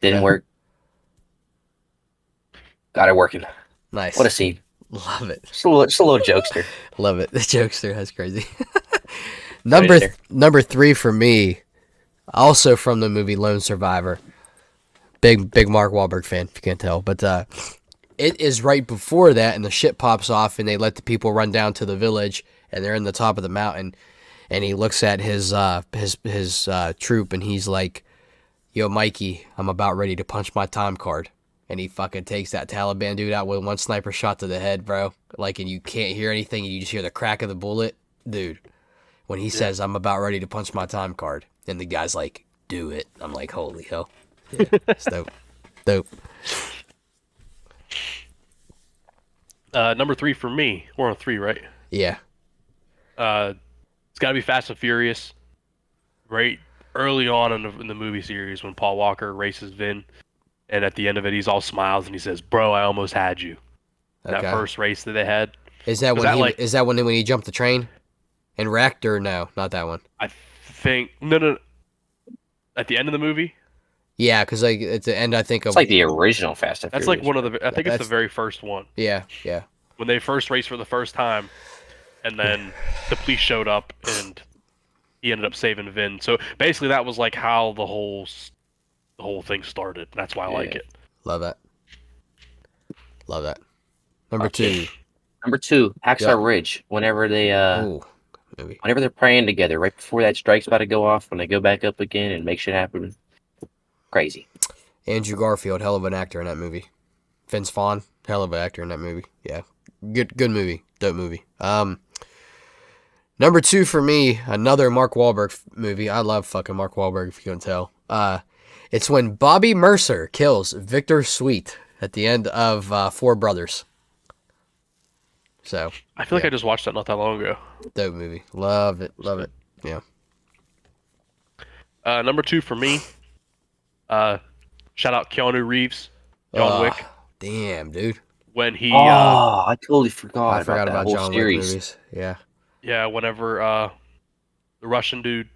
didn't Okay. work. Got it working. Nice. What a scene! Love it. Just a little jokester. Love it. The jokester. That's crazy. Right there. Number 3 for me, also from the movie Lone Survivor. Big Mark Wahlberg fan, if you can't tell. But it is right before that, and the shit pops off, and they let the people run down to the village, and they're in the top of the mountain, and he looks at his troop, and he's like, "Yo, Mikey, I'm about ready to punch my time card." And he fucking takes that Taliban dude out with one sniper shot to the head, bro. Like, and you can't hear anything, and you just hear the crack of the bullet, dude. When he says, "I'm about ready to punch my time card," and the guy's like, "Do it." I'm like, holy hell. Yeah, it's dope. Dope. Number 3 for me. We're on 3, right? Yeah. It's got to be Fast and Furious. Right early on in the movie series when Paul Walker races Vin, and at the end of it, he's all smiles and he says, "Bro, I almost had you." Okay. That first race that they had. Is that when that he when he jumped the train and wrecked, or no? Not that one. I think no. At the end of the movie, Yeah, because like at the end, I think It's like the original Fast and that's Furious. like one of the. I think it's the That's- very first one Yeah. when they first raced for the first time, and then the police showed up and he ended up saving Vin. So basically, that was like how the whole thing started. That's why I like it. Love that. Love that. Number 2. Number 2, Hacksaw Yeah. Ridge. Whenever they Ooh, movie. whenever they're praying together, right before that strike's about to go off, when they go back up again and make shit happen. Crazy. Andrew Garfield, hell of an actor in that movie. Vince Vaughn, hell of an actor in that movie. Yeah, good movie, dope movie. Number 2 for me, another Mark Wahlberg movie. I love fucking Mark Wahlberg, if you can tell. It's when Bobby Mercer kills Victor Sweet at the end of Four Brothers. So I feel like I just watched that not that long ago. dope movie, love it. Yeah. Number 2 for me. Shout out Keanu Reeves, John Wick. Damn, dude. When he, I totally forgot. I forgot that about whole John series. Wick movies. Yeah. yeah, whenever the Russian dude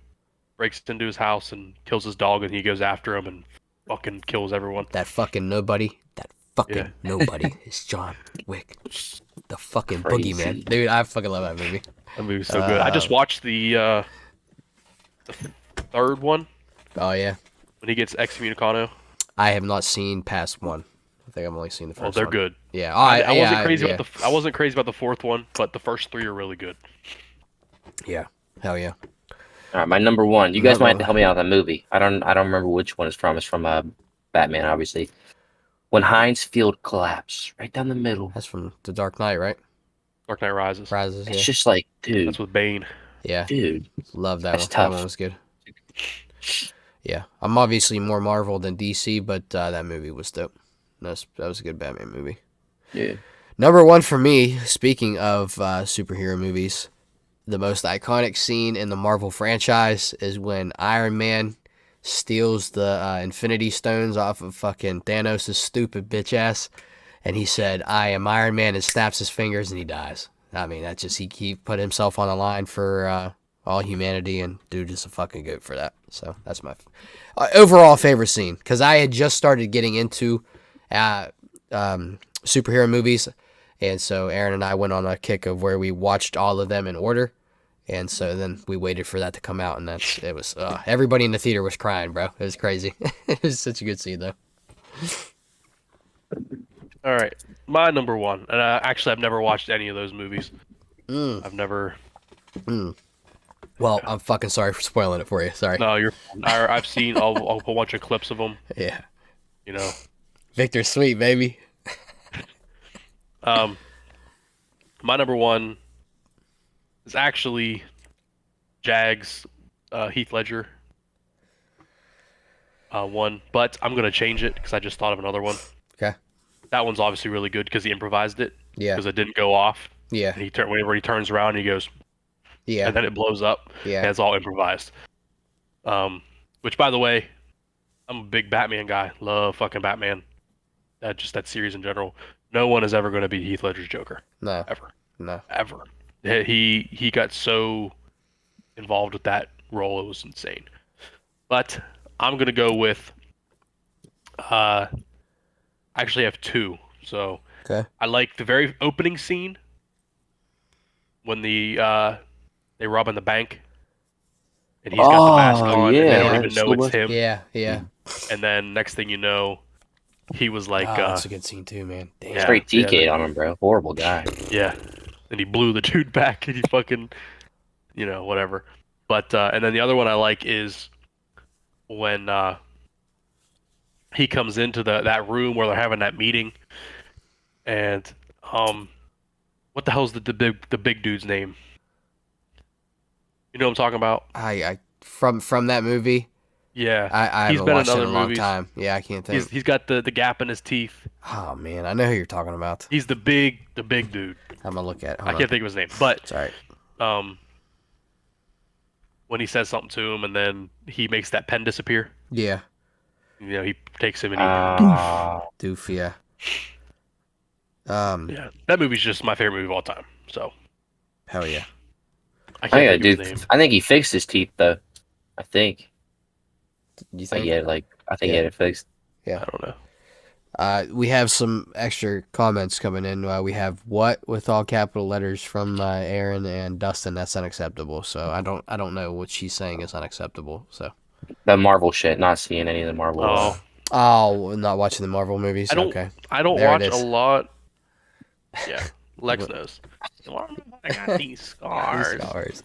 breaks into his house and kills his dog, and he goes after him and fucking kills everyone. That fucking nobody. That fucking Yeah. nobody is John Wick. The fucking Crazy. boogeyman. Dude, I fucking love that movie. That movie's so good. I just watched the third one Oh, yeah. when he gets excommunicado. I have not seen past 1. I think I've only seen the first Oh, they're one. good. Yeah. I yeah, wasn't crazy yeah. about I wasn't crazy about the fourth one, but the first 3 are really good. Yeah. Hell yeah. All right, my number 1. You guys Number might have to one. help me out with that movie. I don't remember which one it's from. It's from Batman, obviously. When Heinz Field collapsed right down the middle, That's from The Dark Knight, right? Dark Knight Rises. Rises, it's yeah. just like, dude, That's with Bane. Yeah. dude. Love that That's one. tough. That one was good. Yeah. I'm obviously more Marvel than DC, but that movie was dope. That was a good Batman movie. Yeah. Number 1 for me, speaking of superhero movies, the most iconic scene in the Marvel franchise is when Iron Man steals the Infinity Stones off of fucking Thanos' stupid bitch ass, and he said, "I am Iron Man," and snaps his fingers and he dies. I mean, that just he put himself on the line for all humanity, and dude is a fucking goat for that. So that's my overall favorite scene, because I had just started getting into superhero movies, and so Aaron and I went on a kick of where we watched all of them in order. And so then we waited for that to come out, and it was everybody in the theater was crying, bro. It was crazy. It was such a good scene, though. All right, my number 1, and actually I've never watched any of those movies. Mm. I've never Well, I'm fucking sorry for spoiling it for you. Sorry. No, you're. I've seen a whole bunch of clips of him. Yeah. You know. Victor Sweet, baby. My number one is actually Jags, Heath Ledger. One, but I'm gonna change it because I just thought of another one. Okay. That one's obviously really good because he improvised it. Yeah. Because it didn't go off. Yeah. And whenever he turns around, he goes. Yeah. And then it blows up. Yeah. And it's all improvised. Which, by the way, I'm a big Batman guy. Love fucking Batman. Just that series in general. No one is ever going to beat Heath Ledger's Joker. No. Ever. No. Ever. He got so involved with that role, it was insane. But I'm going to go with... I actually have two. So Okay. I like the very opening scene when they rob in the bank. And he's got the mask on, and they don't even know it's him. Yeah, yeah. And then next thing you know, he was like, that's a good scene too, man. Damn. Yeah. Straight TK on him, bro. Horrible guy. yeah. And he blew the dude back, and he fucking, whatever. But and then the other one I like is when he comes into that room where they're having that meeting, and what the hell's the big dude's name? You know what I'm talking about? I from that movie. Yeah, I he's haven't been in watched it other in a long movies. time. Yeah, I can't think. He's got the gap in his teeth. Oh man, I know who you're talking about. He's the big dude. I'm gonna look at it. I can't think of his name, but It's alright. when he says something to him and then he makes that pen disappear, Yeah. he takes him and he Doof, yeah. yeah, that movie's just my favorite movie of all time. So Hell yeah. I can't think of dude. his name. I think he fixed his teeth though. I think. You I think? think he had it fixed. I don't know. We have some extra comments coming in. We have what with all capital letters from Aaron and Dustin. That's unacceptable. So I don't know what she's saying is unacceptable. So The Marvel shit. Not seeing any of the Marvel. oh, not watching the Marvel movies. I don't There it watch is. a lot. Yeah, Lex knows. I got these scars.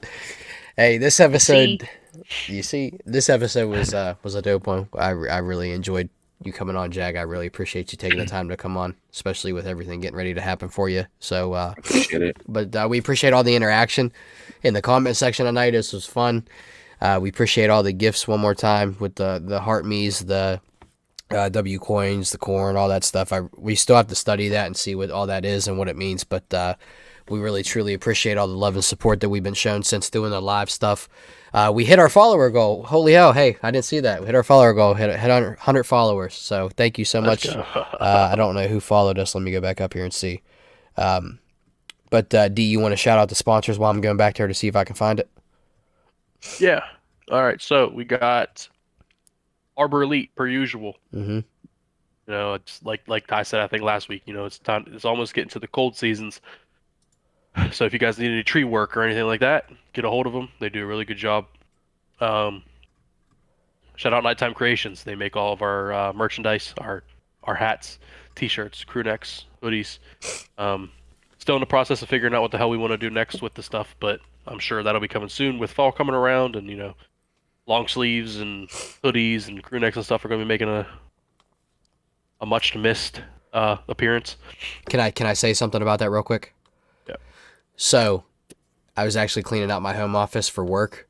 Hey, this episode. You see, this episode was a dope one. I really enjoyed you coming on, Jag. I really appreciate you taking the time to come on, especially with everything getting ready to happen for you. So, Appreciate it. But we appreciate all the interaction in the comment section tonight. This was fun. We appreciate all the gifts one more time with the heart me's, the W coins, the corn, all that stuff. We still have to study that and see what all that is and what it means. But we really truly appreciate all the love and support that we've been shown since doing the live stuff. We hit our follower goal. Holy hell. Hey, I didn't see that. We hit our follower goal. Hit 100 followers. So thank you so much. I don't know who followed us. Let me go back up here and see. But D, you want to shout out the sponsors while I'm going back there to see if I can find it? Yeah. All right. So we got Arbor Elite per usual. Mm-hmm. It's like I said, I think last week, it's time. It's almost getting to the cold seasons. So if you guys need any tree work or anything like that, get a hold of them. They do a really good job. Shout out Nighttime Creations. They make all of our merchandise, our hats, t-shirts, crew necks, hoodies. Still in the process of figuring out what the hell we want to do next with the stuff, but I'm sure that'll be coming soon with fall coming around, and long sleeves and hoodies and crew necks and stuff are going to be making a much missed appearance. Can I say something about that real quick? Yeah. So, I was actually cleaning out my home office for work,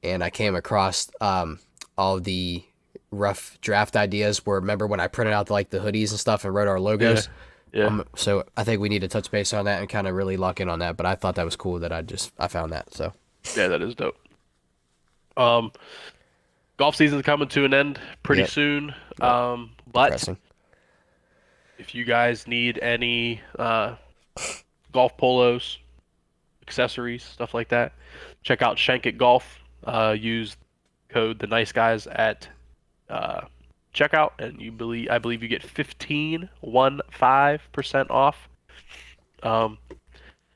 and I came across all the rough draft ideas. Where remember when I printed out the hoodies and stuff and wrote our logos? Yeah. So I think we need to touch base on that and kind of really lock in on that. But I thought that was cool that I found that. So yeah, that is dope. Golf season's coming to an end pretty soon. But depressing. if you guys need any golf polos, accessories, stuff like that, check out Shank It Golf. Use code the nice guys at checkout, and I believe you get 15% off. And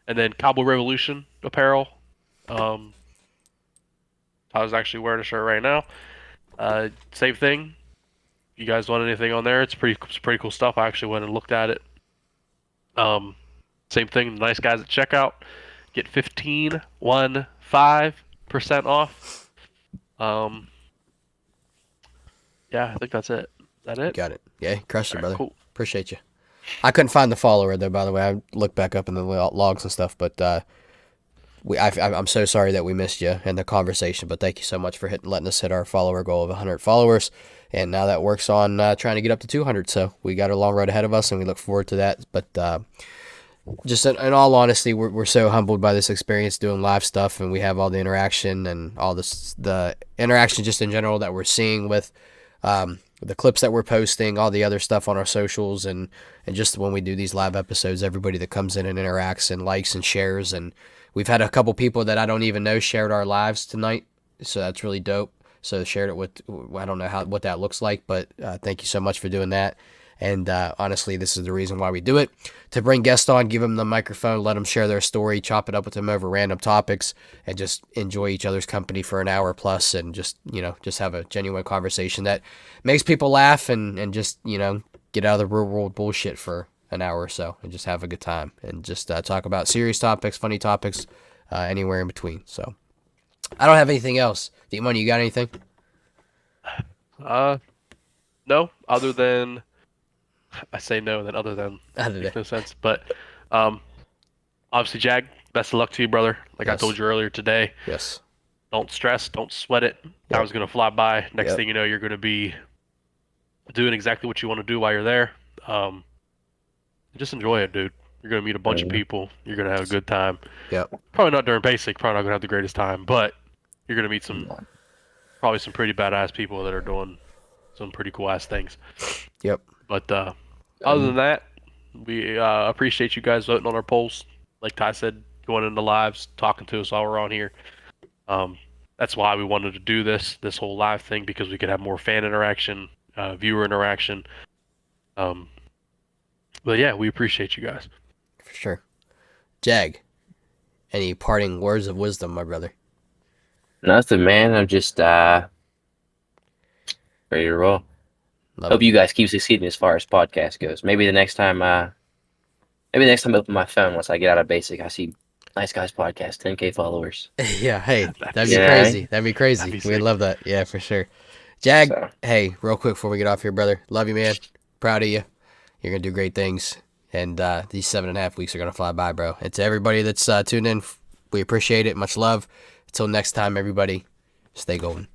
then Cowboy Revolution apparel. I was actually wearing a shirt right now. Same thing. If you guys want anything on there, it's pretty cool stuff. I actually went and looked at it. Same thing. Nice guys at checkout. Get 15% 10% off. Yeah, I think that's it. Is that it? Got it. Yeah, crushed it, All right, brother. cool. Appreciate you. I couldn't find the follower though. By the way, I looked back up in the logs and stuff, but I'm so sorry that we missed you in the conversation. But thank you so much for letting us hit our follower goal of 100 followers, and now that works on trying to get up to 200. So we got a long road ahead of us, and we look forward to that. But just in all honesty, we're so humbled by this experience doing live stuff, and we have all the interaction and all the interaction just in general that we're seeing with the clips that we're posting, all the other stuff on our socials, and just when we do these live episodes, everybody that comes in and interacts and likes and shares. And we've had a couple people that I don't even know shared our lives tonight, so that's really dope. So shared it with, I don't know what that looks like, but thank you so much for doing that. And honestly, this is the reason why we do it, to bring guests on, give them the microphone, let them share their story, chop it up with them over random topics, and just enjoy each other's company for an hour plus, and just have a genuine conversation that makes people laugh, and just get out of the real world bullshit for an hour or so, and just have a good time, and just talk about serious topics, funny topics, anywhere in between. So I don't have anything else. D-Money, you got anything? No, other than I say no, then other than makes no sense. But obviously, Jag, best of luck to you, brother. Like I told you earlier today. Yes. Don't stress, don't sweat it. Time's gonna fly by. Next thing you know, you're gonna be doing exactly what you want to do while you're there. Just enjoy it, dude. You're gonna meet a bunch of people. You're gonna have a good time. Yep. Probably not during basic. Probably not gonna have the greatest time, but you're gonna meet probably some pretty badass people that are doing some pretty cool ass things. Yep. But other than that, we appreciate you guys voting on our polls. Like Ty said, going into lives, talking to us while we're on here. That's why we wanted to do this whole live thing, because we could have more fan interaction, viewer interaction. But yeah, we appreciate you guys. For sure. Jag, any parting words of wisdom, my brother? Nothing, man. I'm just ready to roll. Hope you guys keep succeeding as far as podcast goes. Maybe the next time I open my phone, once I get out of basic, I see Nice Guys Podcast, 10K followers. Yeah, hey, that'd be crazy. That'd be crazy. We'd love that. Yeah, for sure. Jag, hey, real quick before we get off here, brother. Love you, man. Proud of you. You're going to do great things. And these 7.5 weeks are going to fly by, bro. And to everybody that's tuned in, we appreciate it. Much love. Until next time, everybody, stay golden.